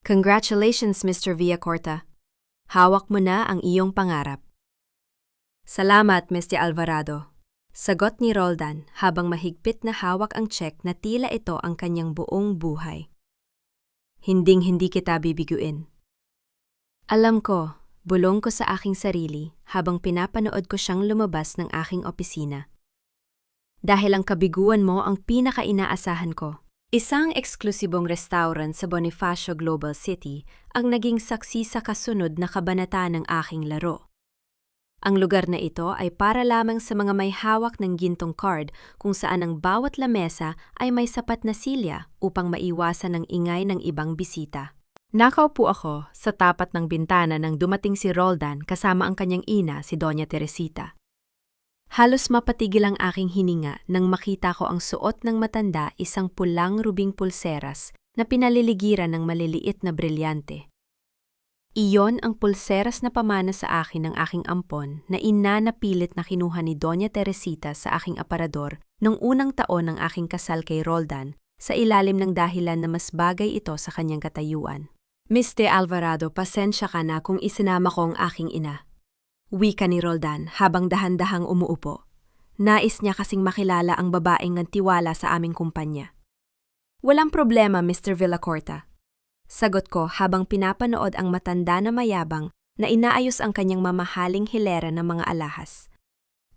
Congratulations, Mr. Villacorta. Hawak mo na ang iyong pangarap. Salamat, Mr. Alvarado. Sagot ni Roldan habang mahigpit na hawak ang check na tila ito ang kanyang buong buhay. Hinding-hindi kita bibiguin. Alam ko, bulong ko sa aking sarili habang pinapanood ko siyang lumabas ng aking opisina. Dahil ang kabiguan mo ang pinaka-inaasahan ko. Isang eksklusibong restaurant sa Bonifacio Global City ang naging saksi sa kasunod na kabanata ng aking laro. Ang lugar na ito ay para lamang sa mga may hawak ng gintong card kung saan ang bawat lamesa ay may sapat na silya upang maiwasan ang ingay ng ibang bisita. Nakaupo ako sa tapat ng bintana nang dumating si Roldan kasama ang kanyang ina, si Doña Teresita. Halos mapatigil ang aking hininga nang makita ko ang suot ng matanda isang pulang rubing pulseras na pinaliligiran ng maliliit na brilyante. Iyon ang pulseras na pamana sa akin ng aking ampon na inanapilit na kinuha ni Doña Teresita sa aking aparador noong unang taon ng aking kasal kay Roldan sa ilalim ng dahilan na mas bagay ito sa kanyang katayuan. Mr. Alvarado, pasensya ka na kung isinama ko ang aking ina. Wika ni Roldan habang dahan-dahang umuupo. Nais niya kasing makilala ang babaeng nagtiwala sa aming kumpanya. Walang problema, Mr. Villacorta. Sagot ko habang pinapanood ang matanda na mayabang na inaayos ang kanyang mamahaling hilera ng mga alahas.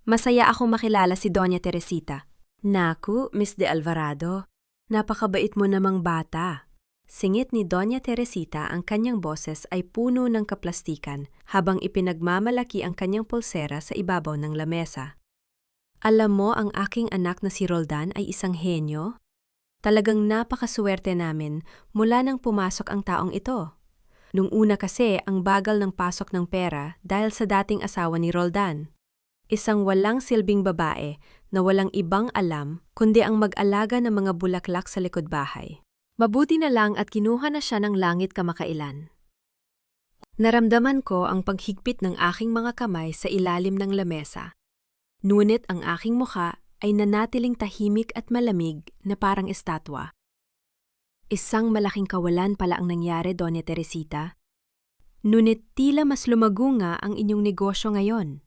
Masaya akong makilala si Doña Teresita. Naku, Miss de Alvarado, napakabait mo namang bata. Singit ni Doña Teresita, ang kanyang boses ay puno ng kaplastikan habang ipinagmamalaki ang kanyang pulsera sa ibabaw ng lamesa. Alam mo, ang aking anak na si Roldan ay isang henyo? Talagang napakaswerte namin mula nang pumasok ang taong ito. Nung una kasi ang bagal ng pasok ng pera dahil sa dating asawa ni Roldan. Isang walang silbing babae na walang ibang alam kundi ang mag-alaga ng mga bulaklak sa likod bahay. Mabuti na lang at kinuha na siya ng langit kamakailan. Naramdaman ko ang paghigpit ng aking mga kamay sa ilalim ng lamesa. Ngunit ang aking mukha ay nanatiling tahimik at malamig na parang estatwa. Isang malaking kawalan pala ang nangyari, Doña Teresita. Ngunit tila mas lumago nga ang inyong negosyo ngayon.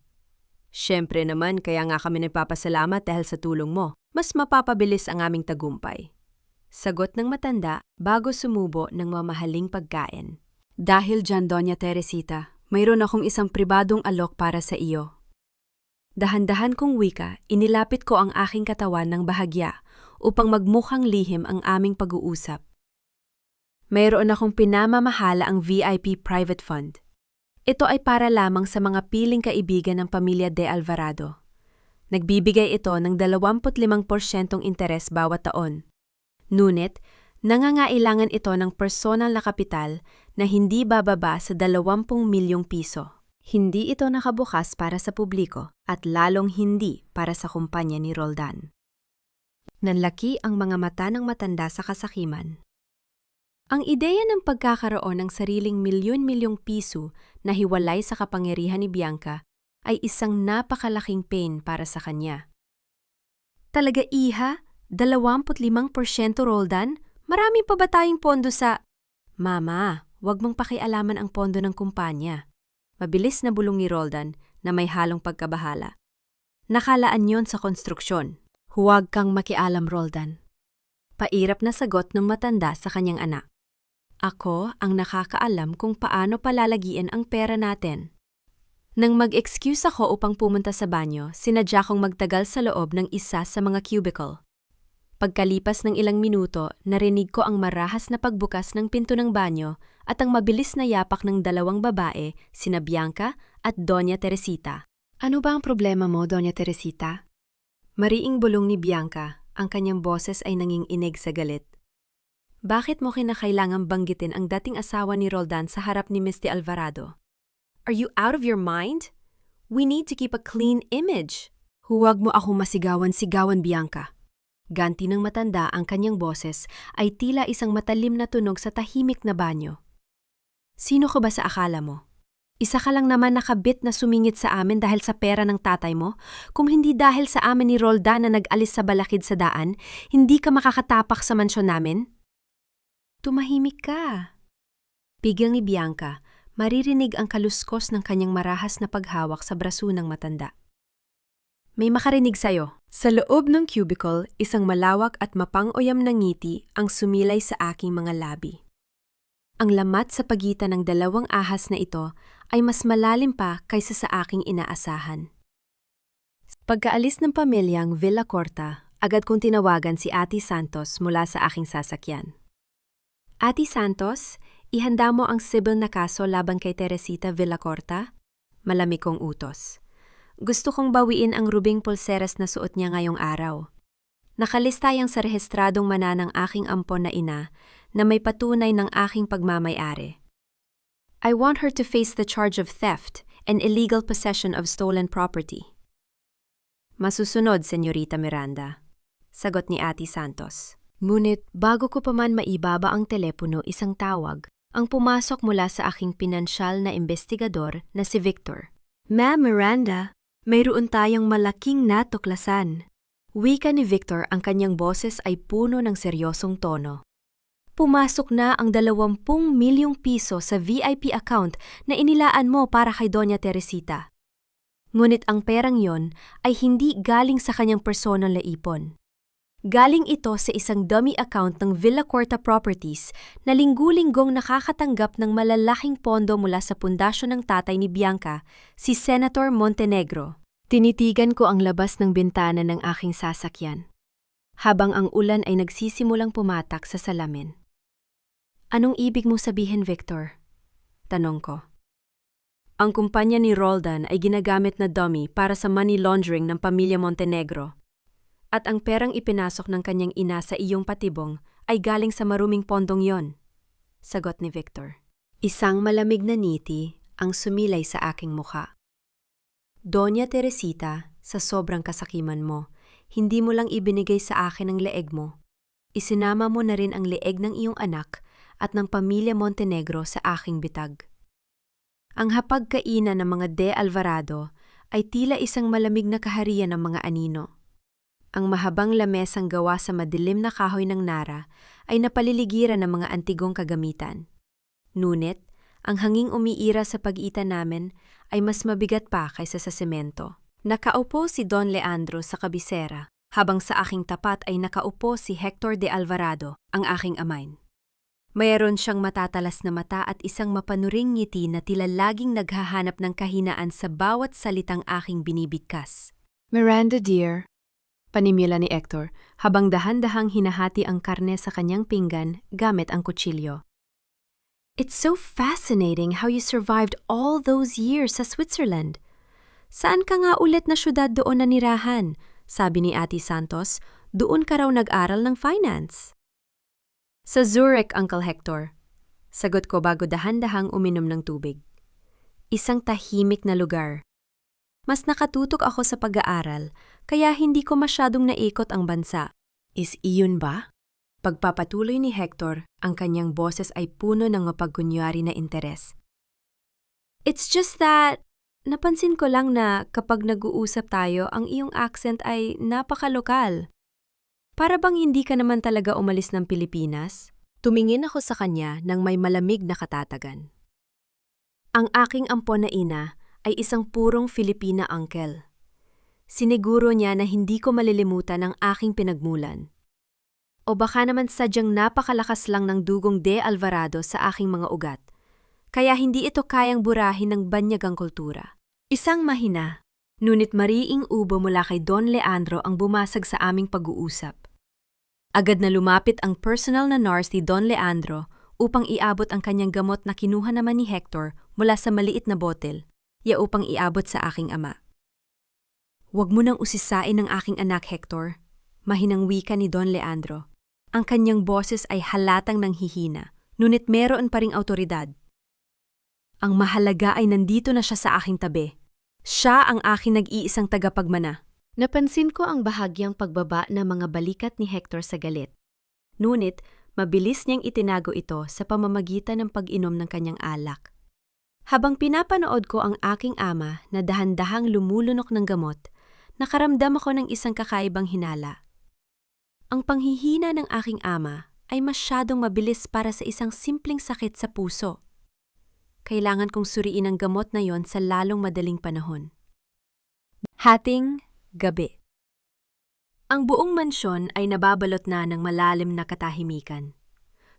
Siyempre naman, kaya nga kami nagpapasalamat dahil sa tulong mo. Mas mapapabilis ang aming tagumpay. Sagot ng matanda bago sumubo ng mamahaling pagkain. Dahil dyan, Doña Teresita, mayroon akong isang pribadong alok para sa iyo. Dahan-dahan kong wika, inilapit ko ang aking katawan ng bahagya upang magmukhang lihim ang aming pag-uusap. Mayroon akong pinamamahala ang VIP Private Fund. Ito ay para lamang sa mga piling kaibigan ng pamilya De Alvarado. Nagbibigay ito ng 25% interes bawat taon. Ngunit, nangangailangan ito ng personal na kapital na hindi bababa sa 20 milyong piso. Hindi ito nakabukas para sa publiko at lalong hindi para sa kumpanya ni Roldan. Nanlaki ang mga mata ng matanda sa kasakiman. Ang ideya ng pagkakaroon ng sariling milyon-milyong piso na hiwalay sa kapangyarihan ni Bianca ay isang napakalaking pain para sa kanya. Talaga, iha? 25% Roldan? Marami pa ba tayong pondo sa... Mama, wag mong pakialaman ang pondo ng kumpanya. Mabilis na bulong ni Roldan na may halong pagkabahala. Nakalaan yon sa konstruksyon. Huwag kang makialam, Roldan. Pairap na sagot ng matanda sa kanyang anak. Ako ang nakakaalam kung paano palalagian ang pera natin. Nang mag-excuse ako upang pumunta sa banyo, sinadya kong magtagal sa loob ng isa sa mga cubicle. Pagkalipas ng ilang minuto, narinig ko ang marahas na pagbukas ng pinto ng banyo at ang mabilis na yapak ng dalawang babae, sina Bianca at Doña Teresita. Ano ba ang problema mo, Doña Teresita? Mariing bulong ni Bianca, ang kanyang boses ay nanginginig sa galit. Bakit mo kinakailangang banggitin ang dating asawa ni Roldan sa harap ni Miss de Alvarado? Are you out of your mind? We need to keep a clean image. Huwag mo akong masigawan-sigawan, Bianca. Ganti ng matanda ang kanyang boses ay tila isang matalim na tunog sa tahimik na banyo. Sino ka ba sa akala mo? Isa ka lang naman nakabit na sumingit sa amin dahil sa pera ng tatay mo. Kung hindi dahil sa amin ni Roldan na nag-alis sa balakid sa daan, hindi ka makakatapak sa mansyon namin? Tumahimik ka. Biglang ni Bianca, maririnig ang kaluskos ng kanyang marahas na paghawak sa braso ng matanda. May makarinig sa'yo. Sa loob ng cubicle, isang malawak at mapang-oyam na ngiti ang sumilay sa aking mga labi. Ang lamat sa pagitan ng dalawang ahas na ito ay mas malalim pa kaysa sa aking inaasahan. Pagkaalis ng pamilyang Villacorta, agad kong tinawagan si Ate Santos mula sa aking sasakyan. Ate Santos, ihanda mo ang civil na kaso laban kay Teresita Villacorta? Malamig kong utos. Gusto kong bawiin ang rubing pulseras na suot niya ngayong araw. Nakalista yang sa rehistradong mana ng aking ampon na ina na may patunay ng aking pagmamay-ari. I want her to face the charge of theft and illegal possession of stolen property. Masusunod, Senyorita Miranda, sagot ni Ate Santos. Ngunit bago ko pa man maibaba ang telepono isang tawag, ang pumasok mula sa aking pinansyal na investigador na si Victor. Ma'am Miranda, mayroon tayong malaking natuklasan. Wika ni Victor, ang kanyang boses ay puno ng seryosong tono. Pumasok na ang 20 milyong piso sa VIP account na inilaan mo para kay Doña Teresita. Ngunit ang perang yon ay hindi galing sa kanyang personal na ipon. Galing ito sa isang dummy account ng Villacorta Properties na linggu-linggong nakakatanggap ng malalaking pondo mula sa pundasyon ng tatay ni Bianca, si Senator Montenegro. Tinitigan ko ang labas ng bintana ng aking sasakyan, habang ang ulan ay nagsisimulang pumatak sa salamin. Anong ibig mo sabihin, Victor? Tanong ko. Ang kumpanya ni Roldan ay ginagamit na dummy para sa money laundering ng pamilya Montenegro. At ang perang ipinasok ng kanyang ina sa iyong patibong ay galing sa maruming pondong yon, sagot ni Victor. Isang malamig na ngiti ang sumilay sa aking mukha. Doña Teresita, sa sobrang kasakiman mo, hindi mo lang ibinigay sa akin ang leeg mo. Isinama mo na rin ang leeg ng iyong anak at ng pamilya Montenegro sa aking bitag. Ang hapagkainan ng mga de Alvarado ay tila isang malamig na kaharian ng mga anino. Ang mahabang lamesang gawa sa madilim na kahoy ng nara ay napaliligiran ng mga antigong kagamitan. Ngunit, ang hanging umiira sa pagitan namin ay mas mabigat pa kaysa sa semento. Nakaupo si Don Leandro sa kabisera, habang sa aking tapat ay nakaupo si Hector de Alvarado, ang aking amain. Mayroon siyang matatalas na mata at isang mapanuring ngiti na tila laging naghahanap ng kahinaan sa bawat salitang aking binibigkas. Miranda dear, panimula ni Hector habang dahan-dahang hinahati ang karne sa kanyang pinggan gamit ang kutsilyo. It's so fascinating how you survived all those years sa Switzerland. Saan ka nga ulit na syudad doon nanirahan? Sabi ni Ate Santos, doon ka raw nag-aral ng finance. Sa Zurich, Uncle Hector. Sagot ko bago dahan-dahang uminom ng tubig. Isang tahimik na lugar. Mas nakatutok ako sa pag-aaral, kaya hindi ko masyadong naikot ang bansa. Is iyon ba? Pagpapatuloy ni Hector, ang kanyang boses ay puno ng mapagkunyari na interes. It's just that, napansin ko lang na kapag nag-uusap tayo, ang iyong accent ay napakalokal. Para bang hindi ka naman talaga umalis ng Pilipinas? Tumingin ako sa kanya nang may malamig na katatagan. Ang aking ampon na ina ay isang purong Filipina uncle. Siniguro niya na hindi ko malilimutan ang aking pinagmulan. O baka naman sadyang napakalakas lang ng dugong de Alvarado sa aking mga ugat, kaya hindi ito kayang burahin ng banyagang kultura. Isang mahina, ngunit mariing ubo mula kay Don Leandro ang bumasag sa aming pag-uusap. Agad na lumapit ang personal na nurse ni Don Leandro upang iabot ang kanyang gamot na kinuha naman ni Hector mula sa maliit na botel, upang iabot sa aking ama. Huwag mo nang usisain ang aking anak, Hector, mahinang wika ni Don Leandro. Ang kanyang boses ay halatang nanghihina, ngunit meron pa ring awtoridad. Ang mahalaga ay nandito na siya sa aking tabi. Siya ang aking nag-iisang tagapagmana. Napansin ko ang bahagyang pagbaba ng mga balikat ni Hector sa galit. Ngunit, mabilis niyang itinago ito sa pamamagitan ng pag-inom ng kanyang alak. Habang pinapanood ko ang aking ama na dahan-dahang lumulunok ng gamot, nakaramdam ako ng isang kakaibang hinala. Ang panghihina ng aking ama ay masyadong mabilis para sa isang simpleng sakit sa puso. Kailangan kong suriin ang gamot na yon sa lalong madaling panahon. Hating gabi. Ang buong mansyon ay nababalot na ng malalim na katahimikan.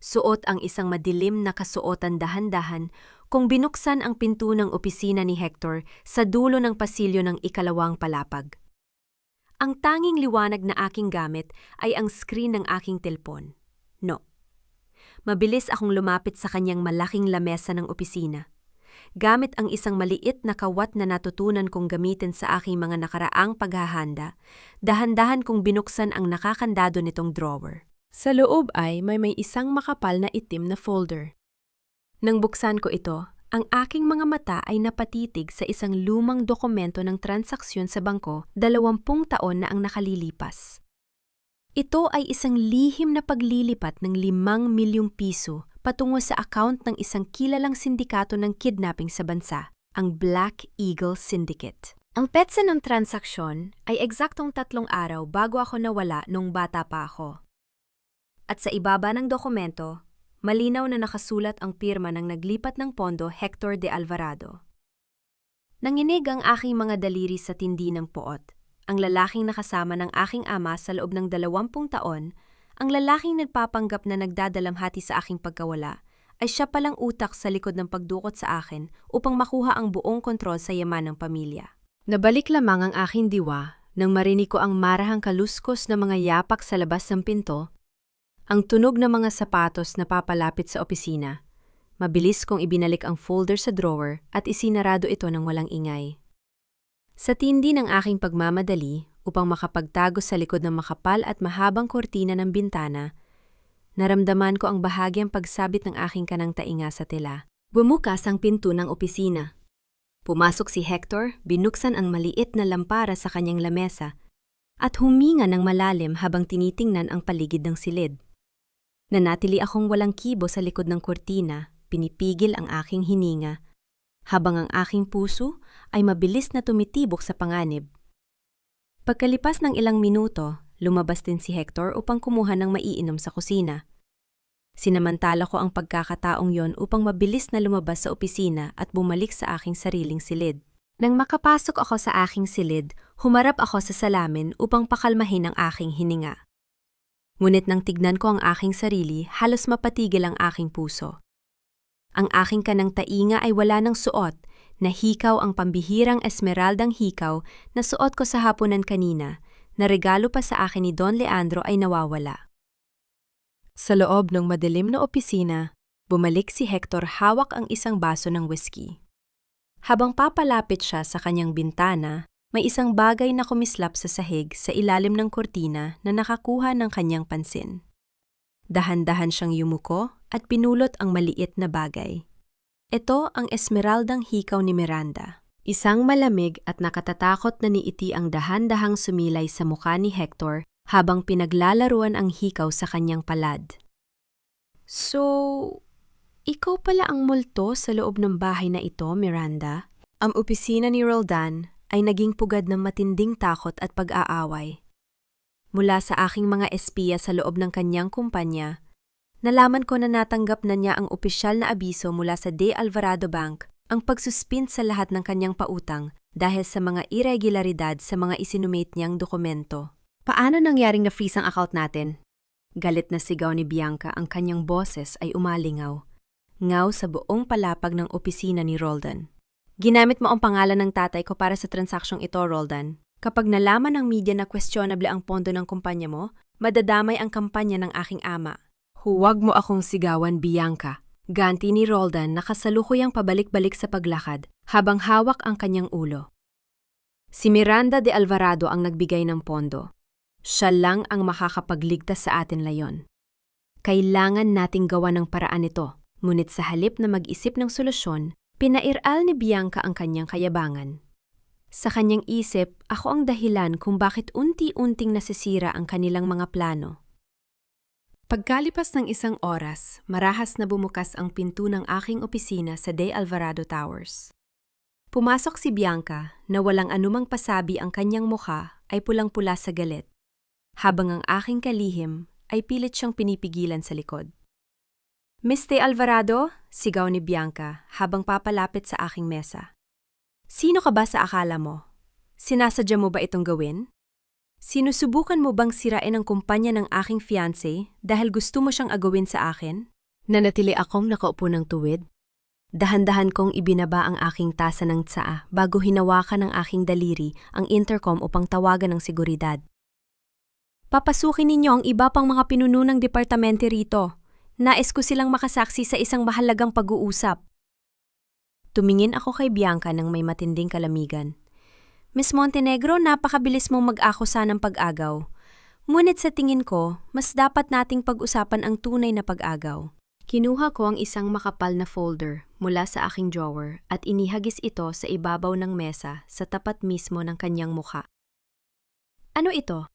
Suot ang isang madilim na kasuotan dahan-dahan kung binuksan ang pinto ng opisina ni Hector sa dulo ng pasilyo ng ikalawang palapag. Ang tanging liwanag na aking gamit ay ang screen ng aking telpon. No. Mabilis akong lumapit sa kanyang malaking lamesa ng opisina. Gamit ang isang maliit na kawat na natutunan kong gamitin sa aking mga nakaraang paghahanda, dahan-dahan kong binuksan ang nakakandado nitong drawer. Sa loob ay may isang makapal na itim na folder. Nang buksan ko ito, ang aking mga mata ay napatitig sa isang lumang dokumento ng transaksyon sa bangko 20 taon na ang nakalilipas. Ito ay isang lihim na paglilipat ng 5 milyong piso patungo sa account ng isang kilalang sindikato ng kidnapping sa bansa, ang Black Eagle Syndicate. Ang petsa ng transaksyon ay eksaktong 3 araw bago ako nawala nung bata pa ako. At sa ibaba ng dokumento, malinaw na nakasulat ang pirma ng naglipat ng pondo Hector de Alvarado. Nanginig ang aking mga daliri sa tindi ng poot. Ang lalaking nakasama ng aking ama sa loob ng 20 taon, ang lalaking nagpapanggap na nagdadalamhati sa aking pagkawala, ay siya palang utak sa likod ng pagdukot sa akin upang makuha ang buong kontrol sa yaman ng pamilya. Nabalik lamang ang aking diwa nang marinig ko ang marahang kaluskos na mga yapak sa labas ng pinto, ang tunog ng mga sapatos na papalapit sa opisina. Mabilis kong ibinalik ang folder sa drawer at isinarado ito ng walang ingay. Sa tindi ng aking pagmamadali upang makapagtago sa likod ng makapal at mahabang kortina ng bintana, naramdaman ko ang bahagyang pagsabit ng aking kanang tainga sa tela. Bumukas ang pinto ng opisina. Pumasok si Hector, binuksan ang maliit na lampara sa kanyang lamesa at huminga ng malalim habang tinitingnan ang paligid ng silid. Nanatili akong walang kibo sa likod ng kortina, pinipigil ang aking hininga, habang ang aking puso ay mabilis na tumitibok sa panganib. Pagkalipas ng ilang minuto, lumabas din si Hector upang kumuha ng maiinom sa kusina. Sinamantala ko ang pagkakataong yon upang mabilis na lumabas sa opisina at bumalik sa aking sariling silid. Nang makapasok ako sa aking silid, humarap ako sa salamin upang pakalmahin ang aking hininga. Ngunit nang tignan ko ang aking sarili, halos mapatigil ang aking puso. Ang aking kanang tainga ay wala ng suot, na hikaw ang pambihirang esmeraldang hikaw na suot ko sa hapunan kanina, na regalo pa sa akin ni Don Leandro ay nawawala. Sa loob ng madilim na opisina, bumalik si Hector hawak ang isang baso ng whiskey. Habang papalapit siya sa kanyang bintana, may isang bagay na kumislap sa sahig sa ilalim ng kortina na nakakuha ng kanyang pansin. Dahan-dahan siyang yumuko at pinulot ang maliit na bagay. Ito ang esmeraldang hikaw ni Miranda. Isang malamig at nakatatakot na niiti ang dahan-dahang sumilay sa mukha ni Hector habang pinaglalaruan ang hikaw sa kanyang palad. So, ikaw pala ang multo sa loob ng bahay na ito, Miranda? Ang opisina ni Roldan ay naging pugad ng matinding takot at pag-aaway. Mula sa aking mga espiya sa loob ng kanyang kumpanya, nalaman ko na natanggap na niya ang opisyal na abiso mula sa De Alvarado Bank ang pagsuspend sa lahat ng kanyang pautang dahil sa mga irregularidad sa mga isinumate niyang dokumento. Paano nangyaring na-freeze ang account natin? Galit na sigaw ni Bianca, ang kanyang boses ay umalingaw. Ngaw sa buong palapag ng opisina ni Roldan. Ginamit mo ang pangalan ng tatay ko para sa transaksyong ito, Roldan. Kapag nalaman ng media na questionable ang pondo ng kumpanya mo, madadamay ang kampanya ng aking ama. Huwag mo akong sigawan, Bianca. Ganti ni Roldan na kasalukuyang pabalik-balik sa paglakad habang hawak ang kanyang ulo. Si Miranda de Alvarado ang nagbigay ng pondo. Siya lang ang makakapagligtas sa atin layon. Kailangan nating gawa ng paraan ito, ngunit sa halip na mag-isip ng solusyon, pinairal ni Bianca ang kanyang kayabangan. Sa kanyang isip, ako ang dahilan kung bakit unti-unting nasisira ang kanilang mga plano. Pagkalipas ng isang oras, marahas na bumukas ang pinto ng aking opisina sa De Alvarado Towers. Pumasok si Bianca na walang anumang pasabi ang kanyang mukha ay pulang-pula sa galit, habang ang aking kalihim ay pilit siyang pinipigilan sa likod. "Miss De Alvarado," sigaw ni Bianca habang papalapit sa aking mesa. "Sino ka ba sa akala mo? Sinasadya mo ba itong gawin? Sinusubukan mo bang sirain ang kumpanya ng aking fiancé dahil gusto mo siyang agawin sa akin?" Nanatili akong nakaupo ng tuwid. Dahan-dahan kong ibinaba ang aking tasa ng tsaa bago hinawakan ng aking daliri ang intercom upang tawagan ng seguridad. "Papasukin ninyo ang iba pang mga pinuno ng departamento rito. Nais ko silang makasaksi sa isang mahalagang pag-uusap." Tumingin ako kay Bianca ng may matinding kalamigan. "Miss Montenegro, napakabilis mong mag-akusa ng pag-agaw. Ngunit sa tingin ko, mas dapat nating pag-usapan ang tunay na pag-agaw." Kinuha ko ang isang makapal na folder mula sa aking drawer at inihagis ito sa ibabaw ng mesa sa tapat mismo ng kanyang mukha. "Ano ito?"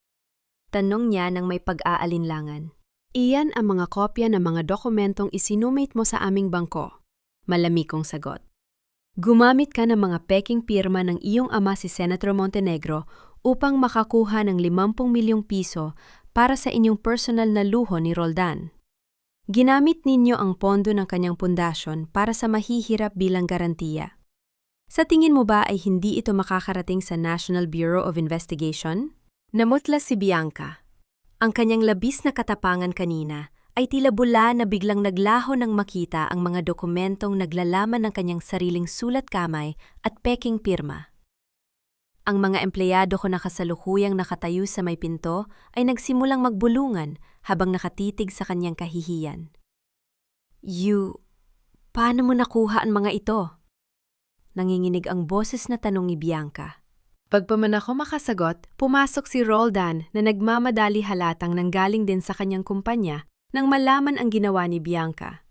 Tanong niya nang may pag-aalinlangan. "Iyan ang mga kopya ng mga dokumentong isinumite mo sa aming bangko." Malamig kong sagot. "Gumamit ka ng mga peking pirma ng iyong ama si Senator Montenegro upang makakuha ng 50 milyong piso para sa inyong personal na luho ni Roldan. Ginamit ninyo ang pondo ng kanyang pundasyon para sa mahihirap bilang garantiya. Sa tingin mo ba ay hindi ito makakarating sa National Bureau of Investigation?" Namutla si Bianca. Ang kanyang labis na katapangan kanina ay tila bula na biglang naglaho nang makita ang mga dokumentong naglalaman ng kanyang sariling sulat kamay at peking pirma. Ang mga empleyado ko na kasalukuyang nakatayo sa may pinto ay nagsimulang magbulungan habang nakatitig sa kanyang kahihiyan. Paano mo nakuha ang mga ito?" Nanginginig ang boses na tanong ni Bianca. Pagpaman ako makasagot, pumasok si Roldan na nagmamadali halatang nanggaling din sa kanyang kumpanya nang malaman ang ginawa ni Bianca.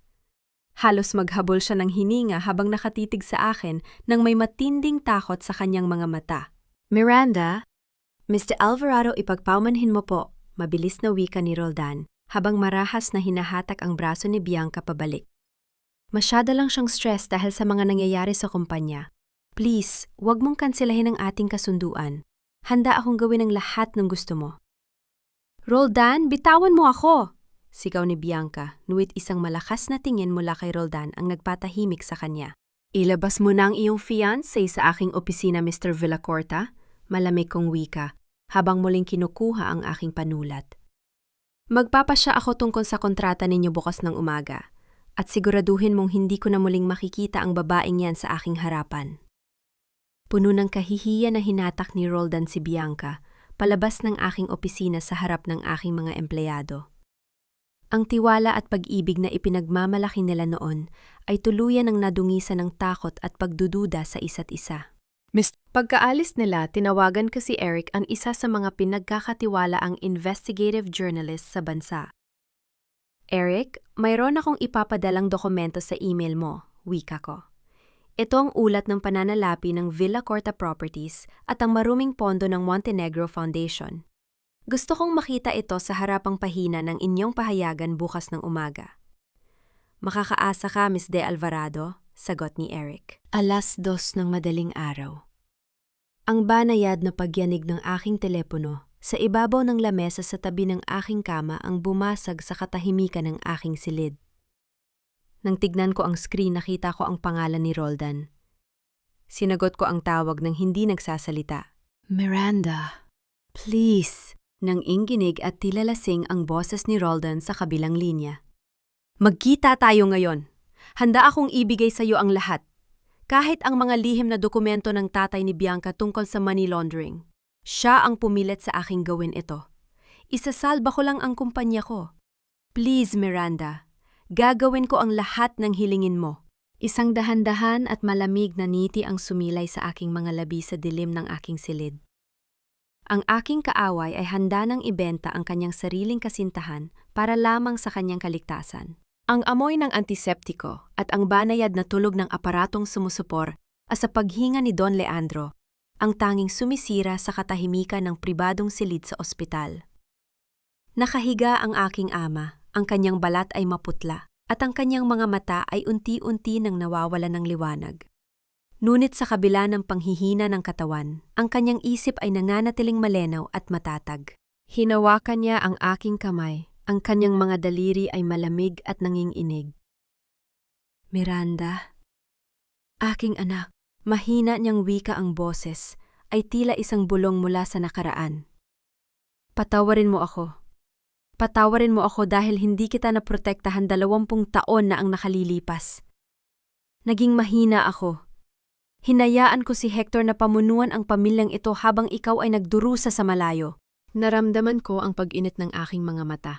Halos maghabol siya ng hininga habang nakatitig sa akin nang may matinding takot sa kanyang mga mata. "Miranda, Mr. Alvarado, ipagpaumanhin mo po," mabilis na wika ni Roldan habang marahas na hinahatak ang braso ni Bianca pabalik. "Masyado lang siyang stress dahil sa mga nangyayari sa kumpanya. Please, huwag mong kanselahin ang ating kasunduan. Handa akong gawin ang lahat ng gusto mo." "Roldan, bitawan mo ako!" sigaw ni Bianca, nuwit isang malakas na tingin mula kay Roldan ang nagpatahimik sa kanya. "Ilabas mo na ang iyong fiancé sa aking opisina, Mr. Villacorta," malamig kong wika, habang muling kinukuha ang aking panulat. "Magpapasya ako tungkol sa kontrata ninyo bukas ng umaga, at siguraduhin mong hindi ko na muling makikita ang babaeng yan sa aking harapan." Puno ng kahihiyan na hinatak ni Roldan si Bianca, palabas ng aking opisina sa harap ng aking mga empleyado. Ang tiwala at pag-ibig na ipinagmamalaki nila noon ay tuluyan ang nadungisan ng takot at pagdududa sa isa't isa. Pagkaalis nila, tinawagan ko si Eric, ang isa sa mga pinagkakatiwalaang investigative journalist sa bansa. "Eric, mayroon akong ipapadalang dokumento sa email mo," wika ko. "Ito ang ulat ng pananalapi ng Villacorta Properties at ang maruming pondo ng Montenegro Foundation. Gusto kong makita ito sa harapang pahina ng inyong pahayagan bukas ng umaga." "Makakaasa ka, Miss De Alvarado," sagot ni Eric. 2:00 ng madaling araw. Ang banayad na pagyanig ng aking telepono sa ibabaw ng lamesa sa tabi ng aking kama ang bumasag sa katahimikan ng aking silid. Nang tignan ko ang screen, nakita ko ang pangalan ni Roldan. Sinagot ko ang tawag ng hindi nagsasalita. "Miranda, please," nang inginig at tila lasing ang boses ni Roldan sa kabilang linya. "Magkita tayo ngayon. Handa akong ibigay sa iyo ang lahat. Kahit ang mga lihim na dokumento ng tatay ni Bianca tungkol sa money laundering. Siya ang pumilit sa aking gawin ito. Isasalba ko lang ang kumpanya ko. Please, Miranda. Gagawin ko ang lahat ng hilingin mo." Isang dahan-dahan at malamig na ngiti ang sumilay sa aking mga labi sa dilim ng aking silid. Ang aking kaaway ay handa ng ibenta ang kanyang sariling kasintahan para lamang sa kanyang kaligtasan. Ang amoy ng antiseptiko at ang banayad na tulog ng aparatong sumusupor sa paghinga ni Don Leandro, ang tanging sumisira sa katahimikan ng pribadong silid sa ospital. Nakahiga ang aking ama, ang kanyang balat ay maputla, at ang kanyang mga mata ay unti-unti nang nawawala ng liwanag. Ngunit sa kabila ng panghihina ng katawan, ang kanyang isip ay nananatiling malinaw at matatag. Hinawakan niya ang aking kamay, ang kanyang mga daliri ay malamig at nanginginig. Miranda, aking anak, mahina niyang wika ang boses, ay tila isang bulong mula sa nakaraan. Patawarin mo ako. Patawarin mo ako dahil hindi kita naprotektahan 20 taon na ang nakalilipas. Naging mahina ako. Hinayaan ko si Hector na pamunuan ang pamilyang ito habang ikaw ay nagdurusa sa malayo. Naramdaman ko ang pag-init ng aking mga mata.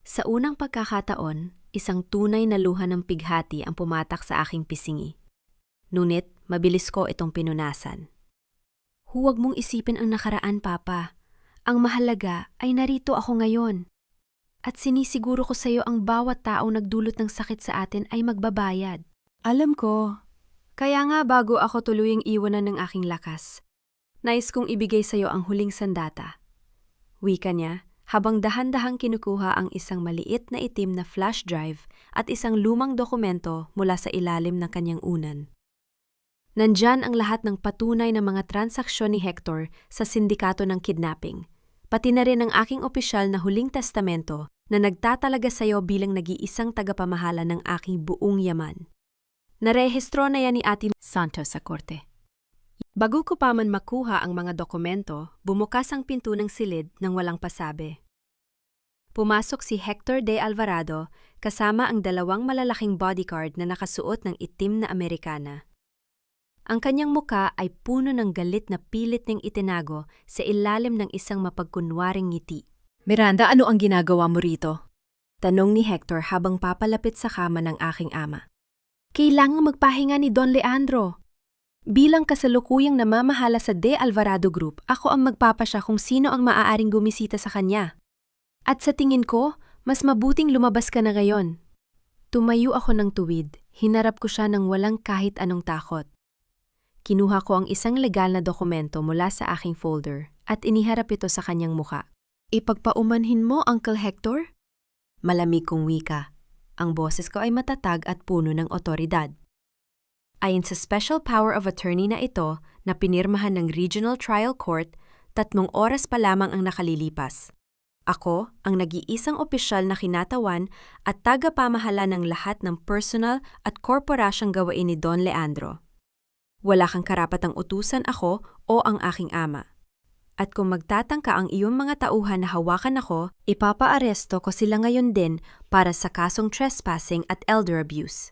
Sa unang pagkakataon, isang tunay na luha ng pighati ang pumatak sa aking pisingi. Ngunit, mabilis ko itong pinunasan. Huwag mong isipin ang nakaraan, Papa. Ang mahalaga ay narito ako ngayon. At sinisiguro ko sa iyo ang bawat taong nagdulot ng sakit sa atin ay magbabayad. Alam ko. Kaya nga bago ako tuluyang iwanan ng aking lakas, nais kong ibigay sa iyo ang huling sandata. Wika niya, habang dahan-dahang kinukuha ang isang maliit na itim na flash drive at isang lumang dokumento mula sa ilalim ng kanyang unan. Nandyan ang lahat ng patunay ng mga transaksyon ni Hector sa sindikato ng kidnapping, pati na rin ang aking opisyal na huling testamento na nagtatalaga sa iyo bilang nag-iisang tagapamahala ng aking buong yaman. Narehistro na yan ni Ate Santos sa korte. Bago ko pa man makuha ang mga dokumento, bumukas ang pinto ng silid nang walang pasabi. Pumasok si Hector de Alvarado kasama ang 2 malalaking bodyguard na nakasuot ng itim na Amerikana. Ang kanyang muka ay puno ng galit na pilit niyang itinago sa ilalim ng isang mapagkunwaring ngiti. Miranda, ano ang ginagawa mo rito? Tanong ni Hector habang papalapit sa kama ng aking ama. Kailangang magpahinga ni Don Leandro. Bilang kasalukuyang namamahala sa De Alvarado Group, ako ang magpapasya kung sino ang maaaring gumisita sa kanya. At sa tingin ko, mas mabuting lumabas ka na ngayon. Tumayo ako ng tuwid, hinarap ko siya ng walang kahit anong takot. Kinuha ko ang isang legal na dokumento mula sa aking folder at iniharap ito sa kanyang muka. Ipagpaumanhin mo, Uncle Hector? Malamig kong wika. Ang boses ko ay matatag at puno ng otoridad. Ayon sa Special Power of Attorney na ito na pinirmahan ng Regional Trial Court, 3 oras pa lamang ang nakalilipas. Ako ang nag-iisang opisyal na kinatawan at tagapamahala ng lahat ng personal at korporasyong gawain ni Don Leandro. Wala kang karapatang utusan ako o ang aking ama. At kung magtatangka ang iyong mga tauhan na hawakan ako, ipapaaresto ko sila ngayon din para sa kasong trespassing at elder abuse.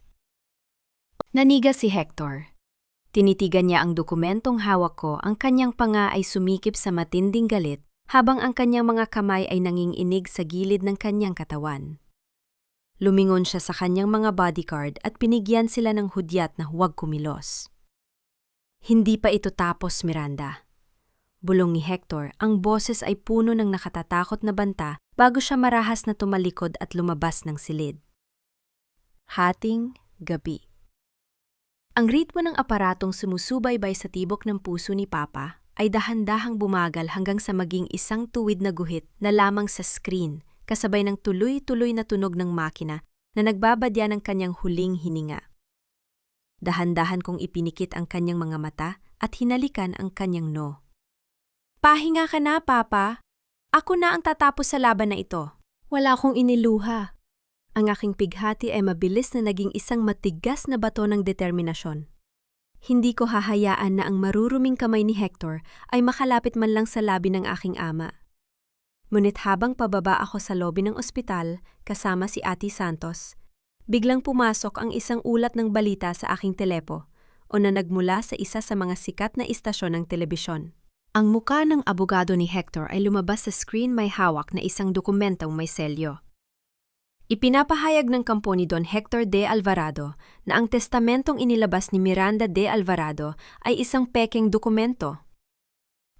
Naniga si Hector. Tinitigan niya ang dokumentong hawak ko, ang kanyang panga ay sumikip sa matinding galit habang ang kanyang mga kamay ay nanginginig sa gilid ng kanyang katawan. Lumingon siya sa kanyang mga bodyguard at pinigyan sila ng hudyat na huwag kumilos. Hindi pa ito tapos, Miranda. Bulong ni Hector, ang boses ay puno ng nakatatakot na banta bago siya marahas na tumalikod at lumabas ng silid. Hating gabi. Ang ritmo ng aparatong sumusubaybay sa tibok ng puso ni Papa ay dahan-dahang bumagal hanggang sa maging isang tuwid na guhit na lamang sa screen kasabay ng tuloy-tuloy na tunog ng makina na nagbabadya ng kanyang huling hininga. Dahan-dahan kong ipinikit ang kanyang mga mata at hinalikan ang kanyang no. Pahinga ka na, Papa. Ako na ang tatapos sa laban na ito. Wala akong iniluha. Ang aking pighati ay mabilis na naging isang matigas na bato ng determinasyon. Hindi ko hahayaan na ang maruruming kamay ni Hector ay makalapit man lang sa labi ng aking ama. Ngunit habang pababa ako sa lobi ng ospital kasama si Ate Santos, biglang pumasok ang isang ulat ng balita sa aking telepo o na nagmula sa isa sa mga sikat na istasyon ng telebisyon. Ang muka ng abogado ni Hector ay lumabas sa screen, may hawak na isang dokumentong may selyo. Ipinapahayag ng kampo ni Don Hector de Alvarado na ang testamentong inilabas ni Miranda de Alvarado ay isang pekeng dokumento.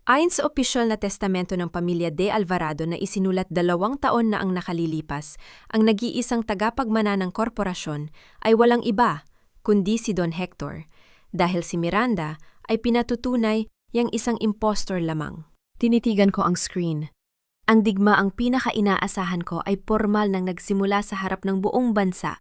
Ayon sa opisyal na testamento ng pamilya De Alvarado na isinulat 2 taon na ang nakalilipas, ang nag-iisang tagapagmana ng korporasyon ay walang iba kundi si Don Hector, dahil si Miranda ay pinatutunay yang isang impostor lamang. Tinitigan ko ang screen. Ang digmaang pinaka-inaasahan ko ay pormal nang nagsimula sa harap ng buong bansa.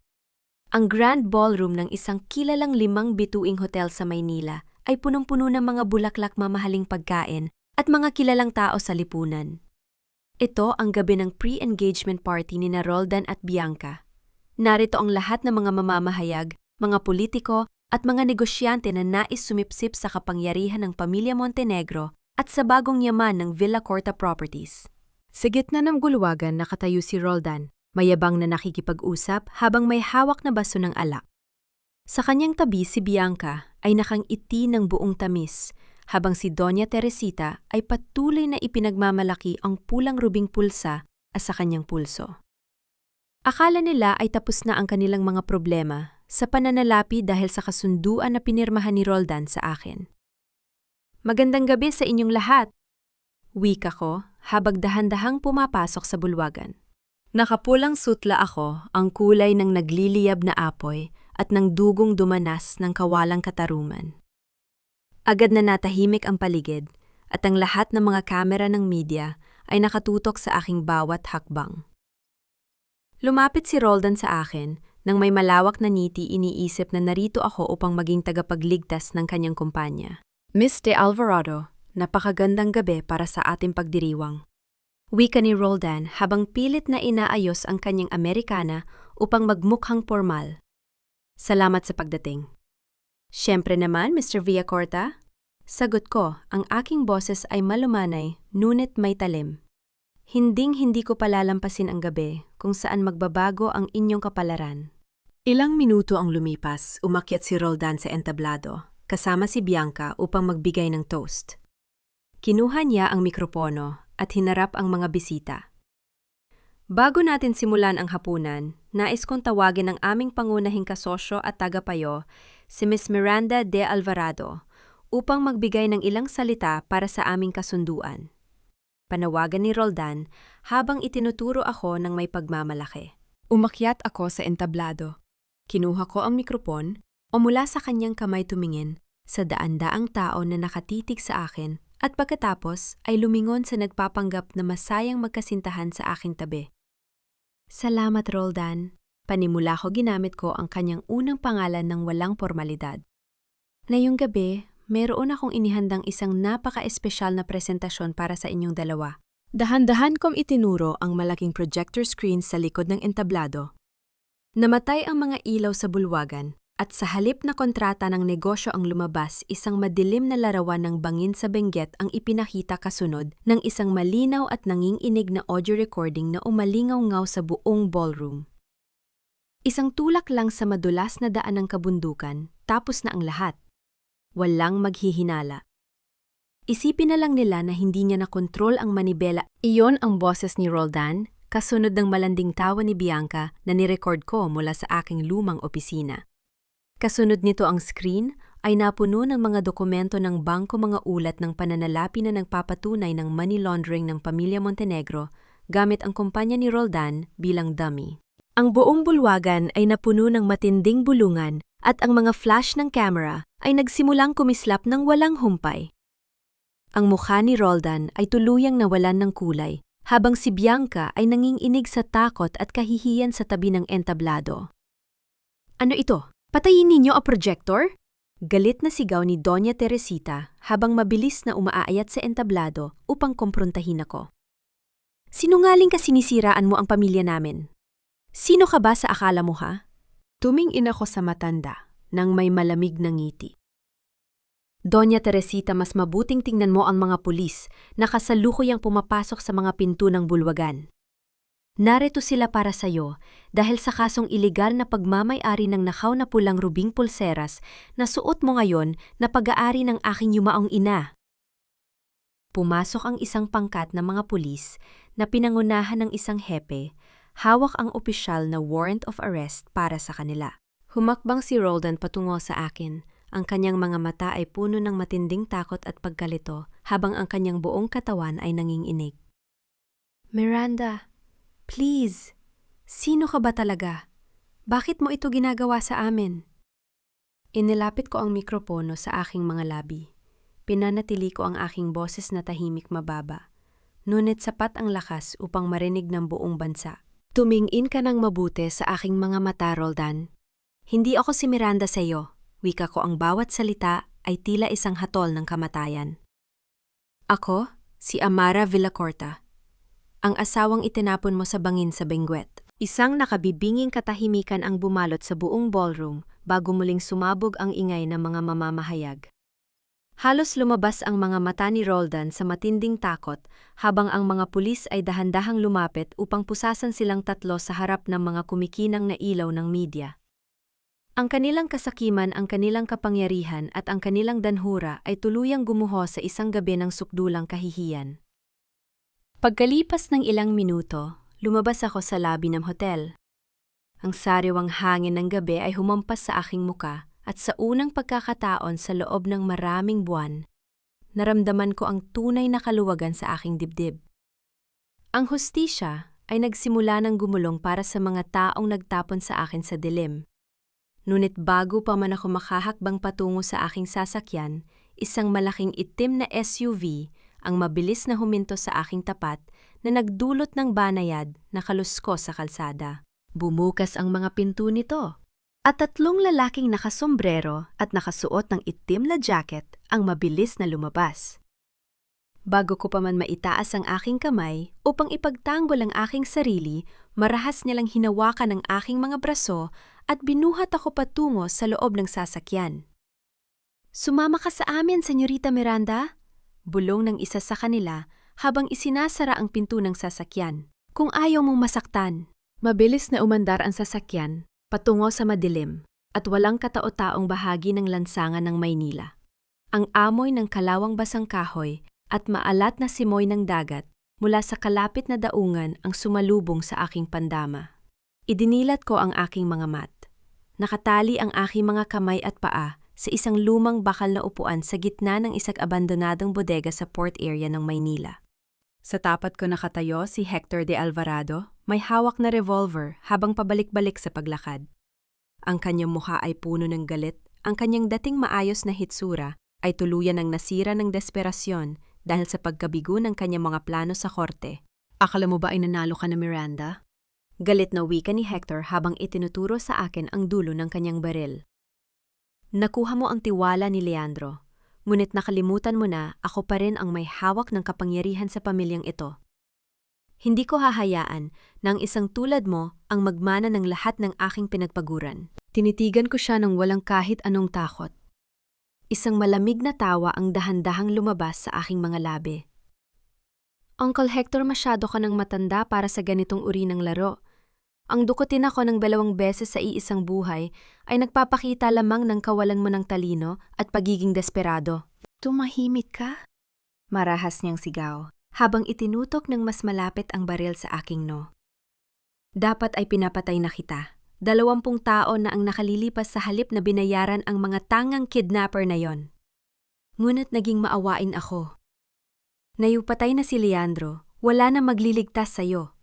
Ang Grand Ballroom ng isang kilalang 5 bituing hotel sa Maynila ay punong-puno ng mga bulaklak mamahaling pagkain at mga kilalang tao sa lipunan. Ito ang gabi ng pre-engagement party ni Roldan at Bianca. Narito ang lahat ng mga mamamahayag, mga politiko at mga negosyante na nais sumipsip sa kapangyarihan ng pamilya Montenegro at sa bagong yaman ng Villa Corta Properties. Sa gitna ng bulwagan nakatayo si Roldan, mayabang na nakikipag-usap habang may hawak na baso ng alak. Sa kanyang tabi si Bianca ay nakangiti ng buong tamis, habang si Doña Teresita ay patuloy na ipinagmamalaki ang pulang rubing pulsa sa kanyang pulso. Akala nila ay tapos na ang kanilang mga problema sa pananalapi dahil sa kasunduan na pinirmahan ni Roldan sa akin. "Magandang gabi sa inyong lahat," wika ko habang dahan-dahang pumapasok sa bulwagan. Nakapulang sutla ako, ang kulay ng nagliliyab na apoy at ng dugong dumanas ng kawalang katarungan. Agad na natahimik ang paligid at ang lahat ng mga kamera ng media ay nakatutok sa aking bawat hakbang. Lumapit si Roldan sa akin nang may malawak na ngiti. Iniisip na narito ako upang maging tagapagligtas ng kanyang kumpanya. Miss De Alvarado, napakagandang gabi para sa ating pagdiriwang. Wika ni Roldan habang pilit na inaayos ang kanyang Amerikana upang magmukhang formal. "Salamat sa pagdating." "Siyempre naman, Mr. Villacorta." Sagot ko, ang aking boses ay malumanay, ngunit may talim. "Hinding-hindi ko palalampasin ang gabi kung saan magbabago ang inyong kapalaran." Ilang minuto ang lumipas, umakyat si Roldan sa entablado, kasama si Bianca upang magbigay ng toast. Kinuha niya ang mikropono at hinarap ang mga bisita. "Bago natin simulan ang hapunan, nais kong tawagin ang aming pangunahing kasosyo at tagapayo, si Miss Miranda De Alvarado, upang magbigay ng ilang salita para sa aming kasunduan." Panawagan ni Roldan habang itinuturo ako ng may pagmamalaki. Umakyat ako sa entablado. Kinuha ko ang mikropon o mula sa kanyang kamay tumingin sa daan-daang tao na nakatitig sa akin at pagkatapos ay lumingon sa nagpapanggap na masayang magkasintahan sa aking tabi. "Salamat, Roldan." Panimula ko ginamit ko ang kanyang unang pangalan ng walang formalidad. "Ngayong gabi, meron akong inihandang isang napaka-espesyal na presentasyon para sa inyong dalawa." Dahan-dahan kong itinuro ang malaking projector screen sa likod ng entablado. Namatay ang mga ilaw sa bulwagan at sa halip na kontrata ng negosyo ang lumabas, isang madilim na larawan ng bangin sa Benguet ang ipinakita kasunod ng isang malinaw at nanginginig na audio recording na umalingaw-ngaw sa buong ballroom. Isang tulak lang sa madulas na daan ng kabundukan, tapos na ang lahat. Walang maghihinala. Isipin na lang nila na hindi niya nakontrol ang manibela. Iyon ang boses ni Roldan, kasunod ng malanding tawa ni Bianca na nirecord ko mula sa aking lumang opisina. Kasunod nito ang screen ay napuno ng mga dokumento ng bangko, mga ulat ng pananalapi na nagpapatunay ng money laundering ng pamilya Montenegro gamit ang kumpanya ni Roldan bilang dummy. Ang buong bulwagan ay napuno ng matinding bulungan at ang mga flash ng camera ay nagsimulang kumislap ng walang humpay. Ang mukha ni Roldan ay tuluyang nawalan ng kulay, habang si Bianca ay nanginginig sa takot at kahihiyan sa tabi ng entablado. "Ano ito? Patayin ninyo ang projector?" Galit na sigaw ni Doña Teresita habang mabilis na umaayat sa entablado upang kumprontahin ako. "Sinungaling ka, sinisiraan mo ang pamilya namin. Sino ka ba sa akala mo, ha?" Tumingin ako sa matanda nang may malamig na ngiti. "Doña Teresita, mas mabuting tingnan mo ang mga pulis na kasalukuyang pumapasok sa mga pinto ng bulwagan. Narito sila para sa'yo dahil sa kasong iligal na pagmamay-ari ng nakaw na pulang rubing pulseras na suot mo ngayon na pag-aari ng aking yumaong ina." Pumasok ang isang pangkat na mga pulis na pinangunahan ng isang hepe, hawak ang opisyal na warrant of arrest para sa kanila. Humakbang si Roldan patungo sa akin, Ang kanyang mga mata ay puno ng matinding takot at pagkalito habang ang kanyang buong katawan ay nanginginig. Miranda, please, sino ka ba talaga? Bakit mo ito ginagawa sa amin? Inilapit ko ang mikropono sa aking mga labi. Pinanatili ko ang aking boses na tahimik mababa. Ngunit sapat ang lakas upang marinig ng buong bansa. Tumingin ka ng mabuti sa aking mga mata, Roldan. Hindi ako si Miranda sa iyo. Wika ko ang bawat salita ay tila isang hatol ng kamatayan. Ako, si Amara Villacorta. Ang asawang itinapon mo sa bangin sa Benguet. Isang nakabibinging katahimikan ang bumalot sa buong ballroom bago muling sumabog ang ingay ng mga mamamahayag. Halos lumabas ang mga mata ni Roldan sa matinding takot habang ang mga pulis ay dahan-dahang lumapit upang pusasan silang tatlo sa harap ng mga kumikinang na ilaw ng media. Ang kanilang kasakiman, ang kanilang kapangyarihan at ang kanilang danhura ay tuluyang gumuho sa isang gabi ng sukdulang kahihiyan. Pagkalipas ng ilang minuto, lumabas ako sa labi ng hotel. Ang sariwang hangin ng gabi ay humampas sa aking muka at sa unang pagkakataon sa loob ng maraming buwan, naramdaman ko ang tunay na kaluwagan sa aking dibdib. Ang hustisya ay nagsimula ng gumulong para sa mga taong nagtapon sa akin sa dilim. Ngunit bago pa man ako makahakbang patungo sa aking sasakyan, isang malaking itim na SUV ang mabilis na huminto sa aking tapat na nagdulot ng banayad na kaluskos sa kalsada. Bumukas ang mga pinto nito at tatlong lalaking nakasombrero at nakasuot ng itim na jacket ang mabilis na lumabas. Bago ko pa man maitaas ang aking kamay upang ipagtanggol ang aking sarili, marahas nilang hinawakan ang aking mga braso at binuhat ako patungo sa loob ng sasakyan. "Sumama ka sa amin, Senyorita Miranda," bulong ng isa sa kanila habang isinasara ang pinto ng sasakyan. "Kung ayaw mong masaktan." Mabilis na umandar ang sasakyan patungo sa madilim at walang katao-taong bahagi ng lansangan ng Maynila. Ang amoy ng kalawang basang kahoy at maalat na simoy ng dagat mula sa kalapit na daungan ang sumalubong sa aking pandama. Idinilat ko ang aking mga mat. Nakatali ang aking mga kamay at paa sa isang lumang bakal na upuan sa gitna ng isang abandonadong bodega sa port area ng Maynila. Sa tapat ko nakatayo si Hector de Alvarado, may hawak na revolver habang pabalik-balik sa paglakad. Ang kanyang mukha ay puno ng galit, ang kanyang dating maayos na hitsura ay tuluyan ng nasira ng desperasyon dahil sa pagkabigo ng kanyang mga plano sa korte. "Akala mo ba ay nanalo ka na, Miranda?" Galit na wika ni Hector habang itinuturo sa akin ang dulo ng kanyang baril. "Nakuha mo ang tiwala ni Leandro, ngunit nakalimutan mo na ako pa rin ang may hawak ng kapangyarihan sa pamilyang ito. Hindi ko hahayaan na ang isang tulad mo ang magmana ng lahat ng aking pinagpaguran." Tinitigan ko siya ng walang kahit anong takot. Isang malamig na tawa ang dahan-dahang lumabas sa aking mga labi. "Uncle Hector, masyado ka ng matanda para sa ganitong uri ng laro. Ang dukutin ako ng 2 beses sa iisang buhay ay nagpapakita lamang ng kawalan mo ng talino at pagiging desperado." "Tumahimik ka?" marahas niyang sigaw, habang itinutok ng mas malapit ang baril sa aking no. "Dapat ay pinapatay na kita. 20 taon na ang nakalilipas sa halip na binayaran ang mga tangang kidnapper na yon." Ngunit naging maawain ako. "Nayupatay na si Leandro, wala na magliligtas sa'yo.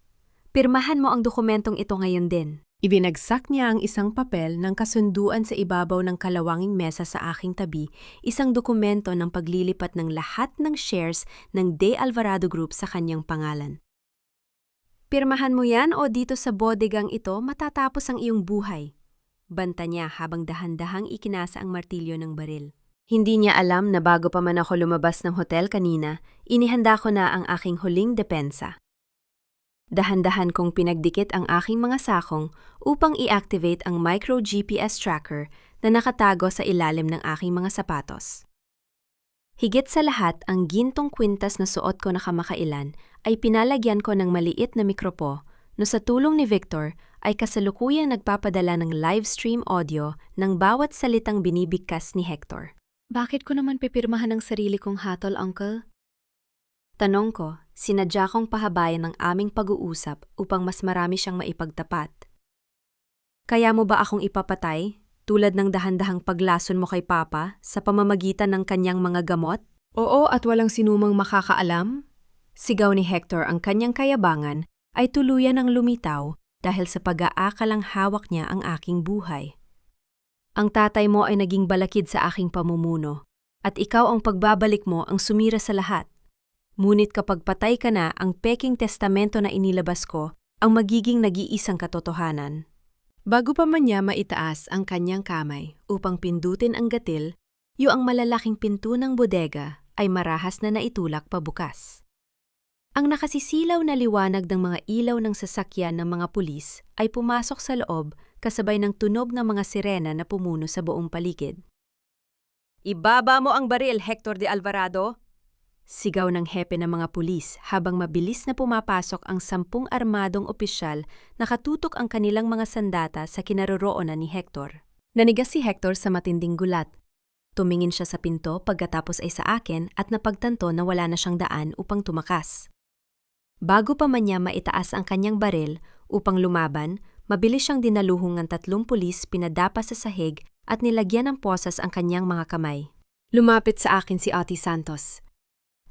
Pirmahan mo ang dokumentong ito ngayon din." Ibinagsak niya ang isang papel ng kasunduan sa ibabaw ng kalawanging mesa sa aking tabi, isang dokumento ng paglilipat ng lahat ng shares ng De Alvarado Group sa kanyang pangalan. "Pirmahan mo yan o dito sa bodegang ito matatapos ang iyong buhay," banta niya habang dahan-dahang ikinasa ang martilyo ng baril. Hindi niya alam na bago pa man ako lumabas ng hotel kanina, inihanda ko na ang aking huling depensa. Dahan-dahan kong pinagdikit ang aking mga sakong upang i-activate ang micro GPS tracker na nakatago sa ilalim ng aking mga sapatos. Higit sa lahat, ang gintong kwintas na suot ko na kamakailan ay pinalagyan ko ng maliit na mikropo na sa tulong ni Victor ay kasalukuyang nagpapadala ng live stream audio ng bawat salitang binibigkas ni Hector. "Bakit ko naman pipirmahan ang sarili kong hatol, Uncle?" Tanong ko, sinadya kong pahabayan ang aming pag-uusap upang mas marami siyang maipagtapat. "Kaya mo ba akong ipapatay, tulad ng dahan-dahang paglason mo kay Papa sa pamamagitan ng kanyang mga gamot? Oo, at walang sinumang makakaalam. Sigaw ni Hector ang kanyang kayabangan ay tuluyan ang lumitaw dahil sa pag-aakalang hawak niya ang aking buhay. Ang tatay mo ay naging balakid sa aking pamumuno, at ikaw ang pagbabalik mo ang sumira sa lahat. Ngunit kapag patay ka na, ang peking testamento na inilabas ko ang magiging nag-iisang katotohanan. Bago pa man niya maitaas ang kanyang kamay upang pindutin ang gatil, ang malalaking pinto ng bodega ay marahas na naitulak pabukas. Ang nakasisilaw na liwanag ng mga ilaw ng sasakyan ng mga pulis ay pumasok sa loob kasabay ng tunog ng mga sirena na pumuno sa buong paligid. "Ibaba mo ang baril, Hector de Alvarado!" Sigaw ng hepe ng mga pulis habang mabilis na pumapasok ang 10 armadong opisyal na katutok ang kanilang mga sandata sa kinaroroonan ni Hector. Nanigas si Hector sa matinding gulat. Tumingin siya sa pinto pagkatapos ay sa akin at napagtanto na wala na siyang daan upang tumakas. Bago pa man niya maitaas ang kanyang baril upang lumaban, mabilis siyang dinaluhong ng 3 pulis pinadapa sa sahig at nilagyan ng posas ang kanyang mga kamay. Lumapit sa akin si Ate Santos,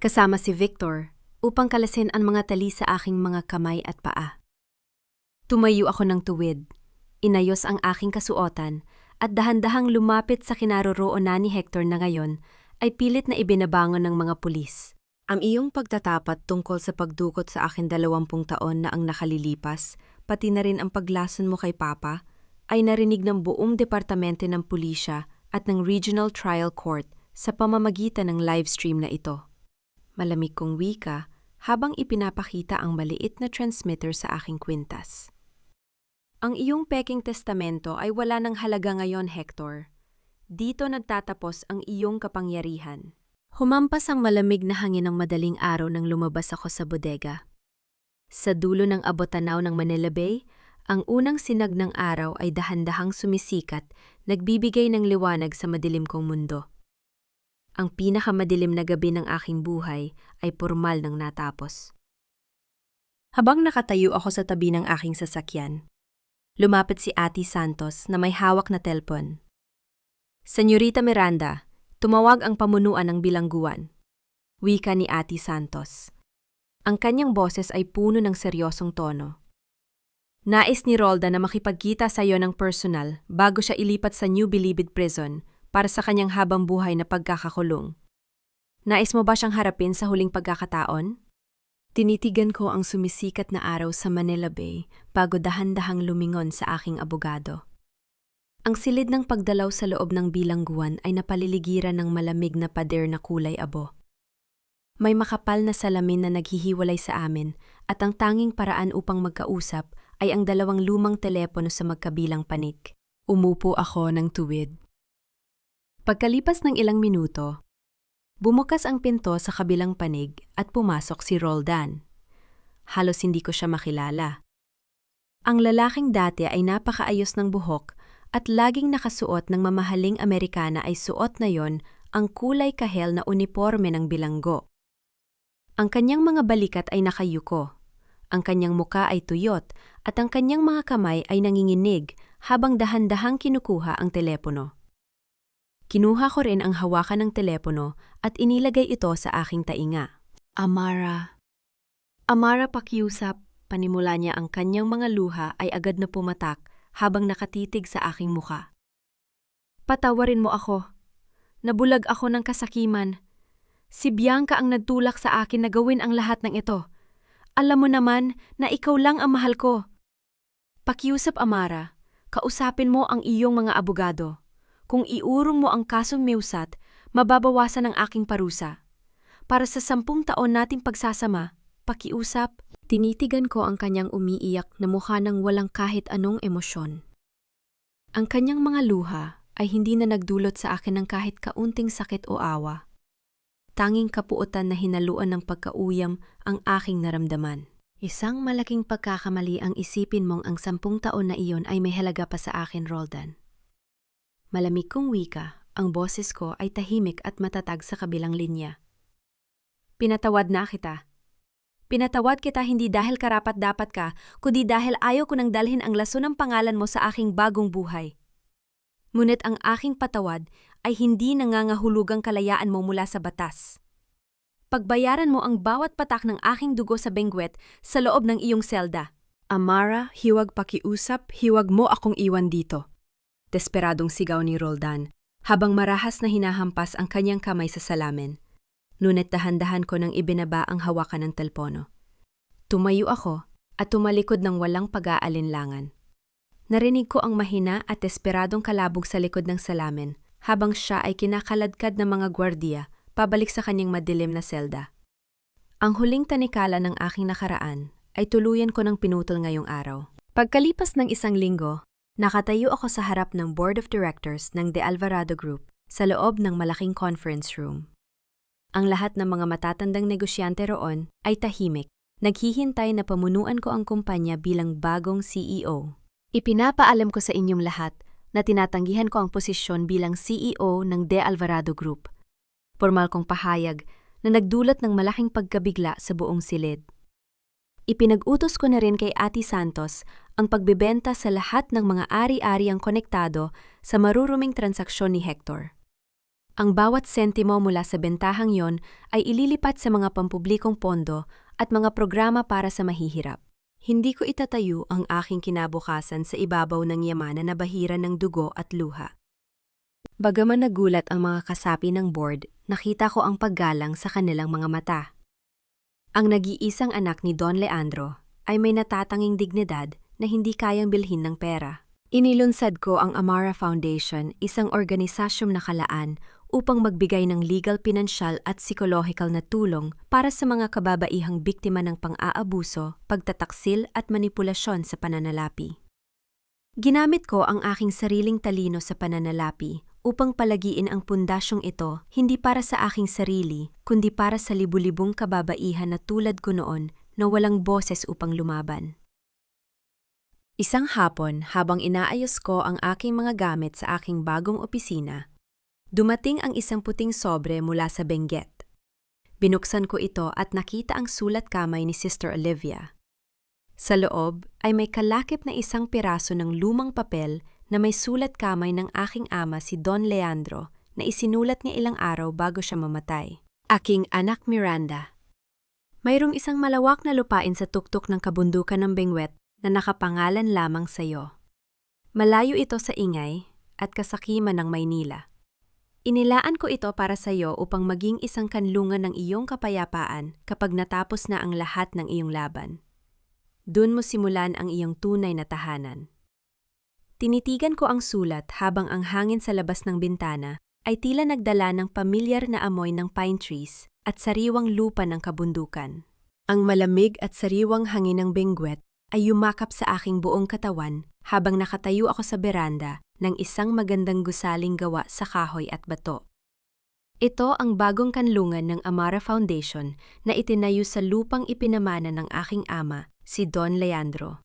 kasama si Victor, upang kalasin ang mga tali sa aking mga kamay at paa. Tumayo ako ng tuwid, inayos ang aking kasuotan, at dahan-dahang lumapit sa kinaroroonan ni Hector na ngayon ay pilit na ibinabangon ng mga pulis. Ang iyong pagtatapat tungkol sa pagdukot sa akin 20 taon na ang nakalilipas, pati na rin ang paglason mo kay Papa, ay narinig ng buong departamente ng pulisya at ng Regional Trial Court sa pamamagitan ng livestream na ito. Malamig kong wika habang ipinapakita ang maliit na transmitter sa aking kwintas. Ang iyong peking testamento ay wala ng halaga ngayon, Hector. Dito nagtatapos ang iyong kapangyarihan. Humampas ang malamig na hangin ng madaling araw nang lumabas ako sa bodega. Sa dulo ng abot-tanaw ng Manila Bay, ang unang sinag ng araw ay dahan-dahang sumisikat, nagbibigay ng liwanag sa madilim kong mundo. Ang pinakamadilim na gabi ng aking buhay ay pormal nang natapos. Habang nakatayo ako sa tabi ng aking sasakyan, lumapit si Ate Santos na may hawak na telpon. "Senyorita Miranda, tumawag ang pamunuan ng bilangguan," wika ni Ate Santos. Ang kanyang boses ay puno ng seryosong tono. "Nais ni Roldan na makipagkita sa iyo ng personal bago siya ilipat sa New Bilibid Prison para sa kanyang habang buhay na pagkakakulong. Nais mo ba siyang harapin sa huling pagkakataon?" Tinitigan ko ang sumisikat na araw sa Manila Bay bago dahan-dahang lumingon sa aking abogado. Ang silid ng pagdalaw sa loob ng bilangguan ay napaliligiran ng malamig na pader na kulay abo. May makapal na salamin na naghihiwalay sa amin at ang tanging paraan upang magkausap ay ang 2 lumang telepono sa magkabilang panig. Umupo ako ng tuwid. Pagkalipas ng ilang minuto, bumukas ang pinto sa kabilang panig at pumasok si Roldan. Halos hindi ko siya makilala. Ang lalaking dati ay napakaayos ng buhok at laging nakasuot ng mamahaling Amerikana ay suot na yon ang kulay kahel na uniforme ng bilanggo. Ang kanyang mga balikat ay nakayuko, ang kanyang muka ay tuyot at ang kanyang mga kamay ay nanginginig habang dahan-dahang kinukuha ang telepono. Kinuha ko rin ang hawakan ng telepono at inilagay ito sa aking tainga. Amara, pakiusap," panimula niya. Ang kanyang mga luha ay agad na pumatak habang nakatitig sa aking muka. "Patawarin mo ako. Nabulag ako ng kasakiman. Si Bianca ang nagtulak sa akin na gawin ang lahat ng ito. Alam mo naman na ikaw lang ang mahal ko. Pakiusap, Amara. Kausapin mo ang iyong mga abogado. Kung iurong mo ang kasong Meusat, mababawasan ang aking parusa. Para sa 10 taon nating pagsasama, pakiusap." Tinitigan ko ang kanyang umiiyak na mukha ng walang kahit anong emosyon. Ang kanyang mga luha ay hindi na nagdulot sa akin ng kahit kaunting sakit o awa. Tanging kapuutan na hinaluan ng pagkauyam ang aking naramdaman. Isang malaking pagkakamali ang isipin mong ang 10 taon na iyon ay may halaga pa sa akin, Roldan. Malamig kong wika, ang boses ko ay tahimik at matatag sa kabilang linya. "Pinatawad na kita. Pinatawad kita hindi dahil karapat-dapat ka, kundi dahil ayaw ko nang dalhin ang laso ng pangalan mo sa aking bagong buhay. Ngunit ang aking patawad ay hindi nangangahulugang kalayaan mo mula sa batas. Pagbayaran mo ang bawat patak ng aking dugo sa bengwet sa loob ng iyong selda. Amara, hiwag pakiusap, hiwag mo akong iwan dito. Desperadong sigaw ni Roldan, habang marahas na hinahampas ang kanyang kamay sa salamin. Ngunit dahan-dahan ko nang ibinaba ang hawakan ng telpono. Tumayo ako at tumalikod ng walang pag-aalinlangan. Narinig ko ang mahina at desperadong kalabog sa likod ng salamin habang siya ay kinakaladkad ng mga gwardiya pabalik sa kanyang madilim na selda. Ang huling tanikala ng aking nakaraan ay tuluyan ko ng pinutol ngayong araw. Pagkalipas ng 1 linggo, nakatayo ako sa harap ng Board of Directors ng De Alvarado Group sa loob ng malaking conference room. Ang lahat ng mga matatandang negosyante roon ay tahimik, naghihintay na pamunuan ko ang kumpanya bilang bagong CEO. Ipinapaalam ko sa inyong lahat na tinatanggihan ko ang posisyon bilang CEO ng De Alvarado Group. Formal kong pahayag na nagdulot ng malaking pagkabigla sa buong silid. Ipinag-utos ko na rin kay Ate Santos ang pagbebenta sa lahat ng mga ari-ariang konektado sa maruruming transaksyon ni Hector. Ang bawat sentimo mula sa bentahang yon ay ililipat sa mga pampublikong pondo at mga programa para sa mahihirap. Hindi ko itatayo ang aking kinabukasan sa ibabaw ng yamanan na bahiran ng dugo at luha. Bagaman nagulat ang mga kasapi ng board, nakita ko ang paggalang sa kanilang mga mata. Ang nag-iisang anak ni Don Leandro ay may natatanging dignidad na hindi kayang bilhin ng pera. Inilunsad ko ang Amara Foundation, isang organisasyong nakalaan upang magbigay ng legal, pinansyal at psikolohikal na tulong para sa mga kababaihang biktima ng pang-aabuso, pagtataksil at manipulasyon sa pananalapi. Ginamit ko ang aking sariling talino sa pananalapi upang palagiin ang pundasyong ito hindi para sa aking sarili, kundi para sa libu-libong kababaihan na tulad ko noon na walang boses upang lumaban. Isang hapon, habang inaayos ko ang aking mga gamit sa aking bagong opisina, dumating ang isang puting sobre mula sa Benguet. Binuksan ko ito at nakita ang sulat kamay ni Sister Olivia. Sa loob ay may kalakip na isang piraso ng lumang papel na may sulat kamay ng aking ama si Don Leandro na isinulat niya ilang araw bago siya mamatay. Aking anak Miranda. Mayroong isang malawak na lupain sa tuktok ng kabundukan ng Benguet na nakapangalan lamang sa iyo. Malayo ito sa ingay at kasakiman ng Maynila. Inilaan ko ito para sa iyo upang maging isang kanlungan ng iyong kapayapaan kapag natapos na ang lahat ng iyong laban. Doon mo simulan ang iyong tunay na tahanan. Tinitigan ko ang sulat habang ang hangin sa labas ng bintana ay tila nagdala ng pamilyar na amoy ng pine trees at sariwang lupa ng kabundukan. Ang malamig at sariwang hangin ng Benguet ay yumakap sa aking buong katawan habang nakatayo ako sa beranda ng isang magandang gusaling gawa sa kahoy at bato. Ito ang bagong kanlungan ng Amara Foundation na itinayo sa lupang ipinamana ng aking ama, si Don Leandro.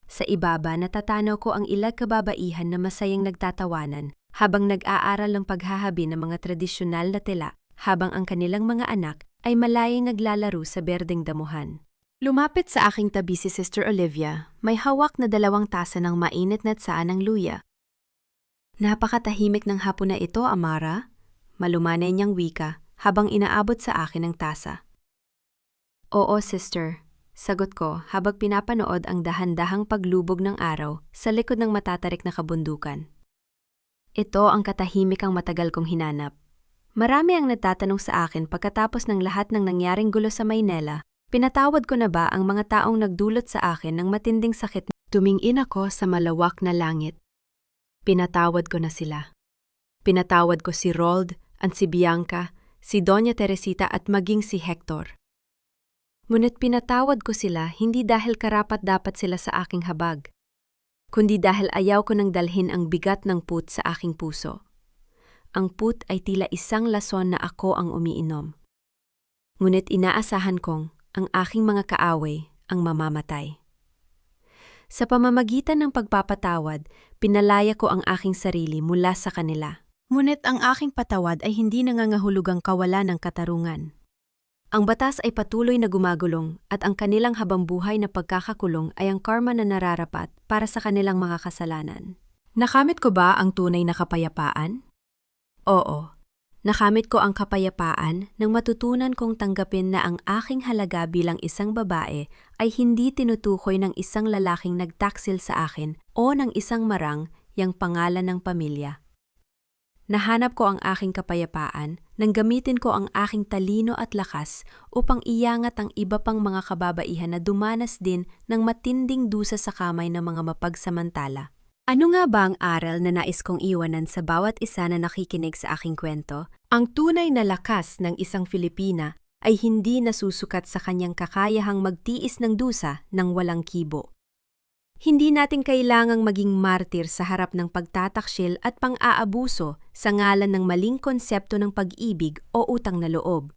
Sa ibaba natatanaw ko ang ilang kababaihan na masayang nagtatawanan habang nag-aaral ng paghahabi ng mga tradisyonal na tela habang ang kanilang mga anak ay malayang naglalaro sa berdeng damuhan. Lumapit sa aking tabi si Sister Olivia, may hawak na 2 tasa ng mainit na tsaan ng luya. Napakatahimik ng hapon na ito, Amara, malumanay niyang wika habang inaabot sa akin ang tasa. Oo, sister, sagot ko habang pinapanood ang dahan-dahang paglubog ng araw sa likod ng matatarik na kabundukan. Ito ang katahimikang matagal kong hinanap. Marami ang nagtatanong sa akin pagkatapos ng lahat ng nangyaring gulo sa Maynila. Pinatawad ko na ba ang mga taong nagdulot sa akin ng matinding sakit? Tumingin ako sa malawak na langit. Pinatawad ko na sila. Pinatawad ko si Rold, at si Bianca, si Doña Teresita at maging si Hector. Ngunit pinatawad ko sila hindi dahil karapat-dapat sila sa aking habag, kundi dahil ayaw ko nang dalhin ang bigat ng put sa aking puso. Ang put ay tila isang lason na ako ang umiinom. Ngunit inaasahan kong ang aking mga kaaway ang mamamatay. Sa pamamagitan ng pagpapatawad, pinalaya ko ang aking sarili mula sa kanila. Ngunit ang aking patawad ay hindi nangangahulugang kawalan ng katarungan. Ang batas ay patuloy na gumagulong at ang kanilang habambuhay na pagkakakulong ay ang karma na nararapat para sa kanilang mga kasalanan. Nakamit ko ba ang tunay na kapayapaan? Oo. Nakamit ko ang kapayapaan nang matutunan kong tanggapin na ang aking halaga bilang isang babae ay hindi tinutukoy ng isang lalaking nagtaksil sa akin o ng isang marang yang pangalan ng pamilya. Nahanap ko ang aking kapayapaan nang gamitin ko ang aking talino at lakas upang iyangat ang iba pang mga kababaihan na dumanas din ng matinding dusa sa kamay ng mga mapagsamantala. Ano nga ba ang aral na nais kong iwanan sa bawat isa na nakikinig sa aking kwento? Ang tunay na lakas ng isang Filipina ay hindi nasusukat sa kanyang kakayahang magtiis ng dusa ng walang kibo. Hindi natin kailangang maging martir sa harap ng pagtataksil at pang-aabuso sa ngalan ng maling konsepto ng pag-ibig o utang na loob.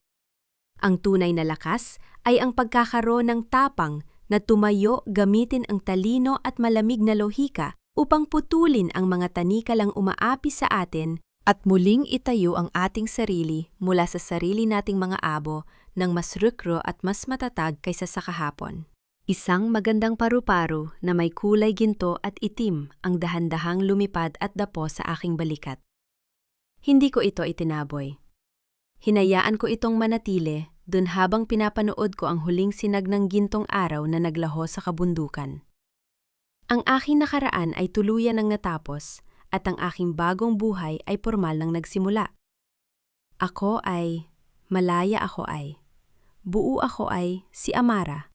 Ang tunay na lakas ay ang pagkakaroon ng tapang na tumayo gamitin ang talino at malamig na lohika upang putulin ang mga tanikalang umaapi sa atin at muling itayo ang ating sarili mula sa sarili nating mga abo ng mas rukro at mas matatag kaysa sa kahapon. Isang magandang paru-paro na may kulay ginto at itim ang dahan-dahang lumipad at dapo sa aking balikat. Hindi ko ito itinaboy. Hinayaan ko itong manatili dun habang pinapanood ko ang huling sinag ng gintong araw na naglaho sa kabundukan. Ang aking nakaraan ay tuluyan ng natapos at ang aking bagong buhay ay pormal nang nagsimula. Ako ay, malaya ako ay, buo ako ay si Amara.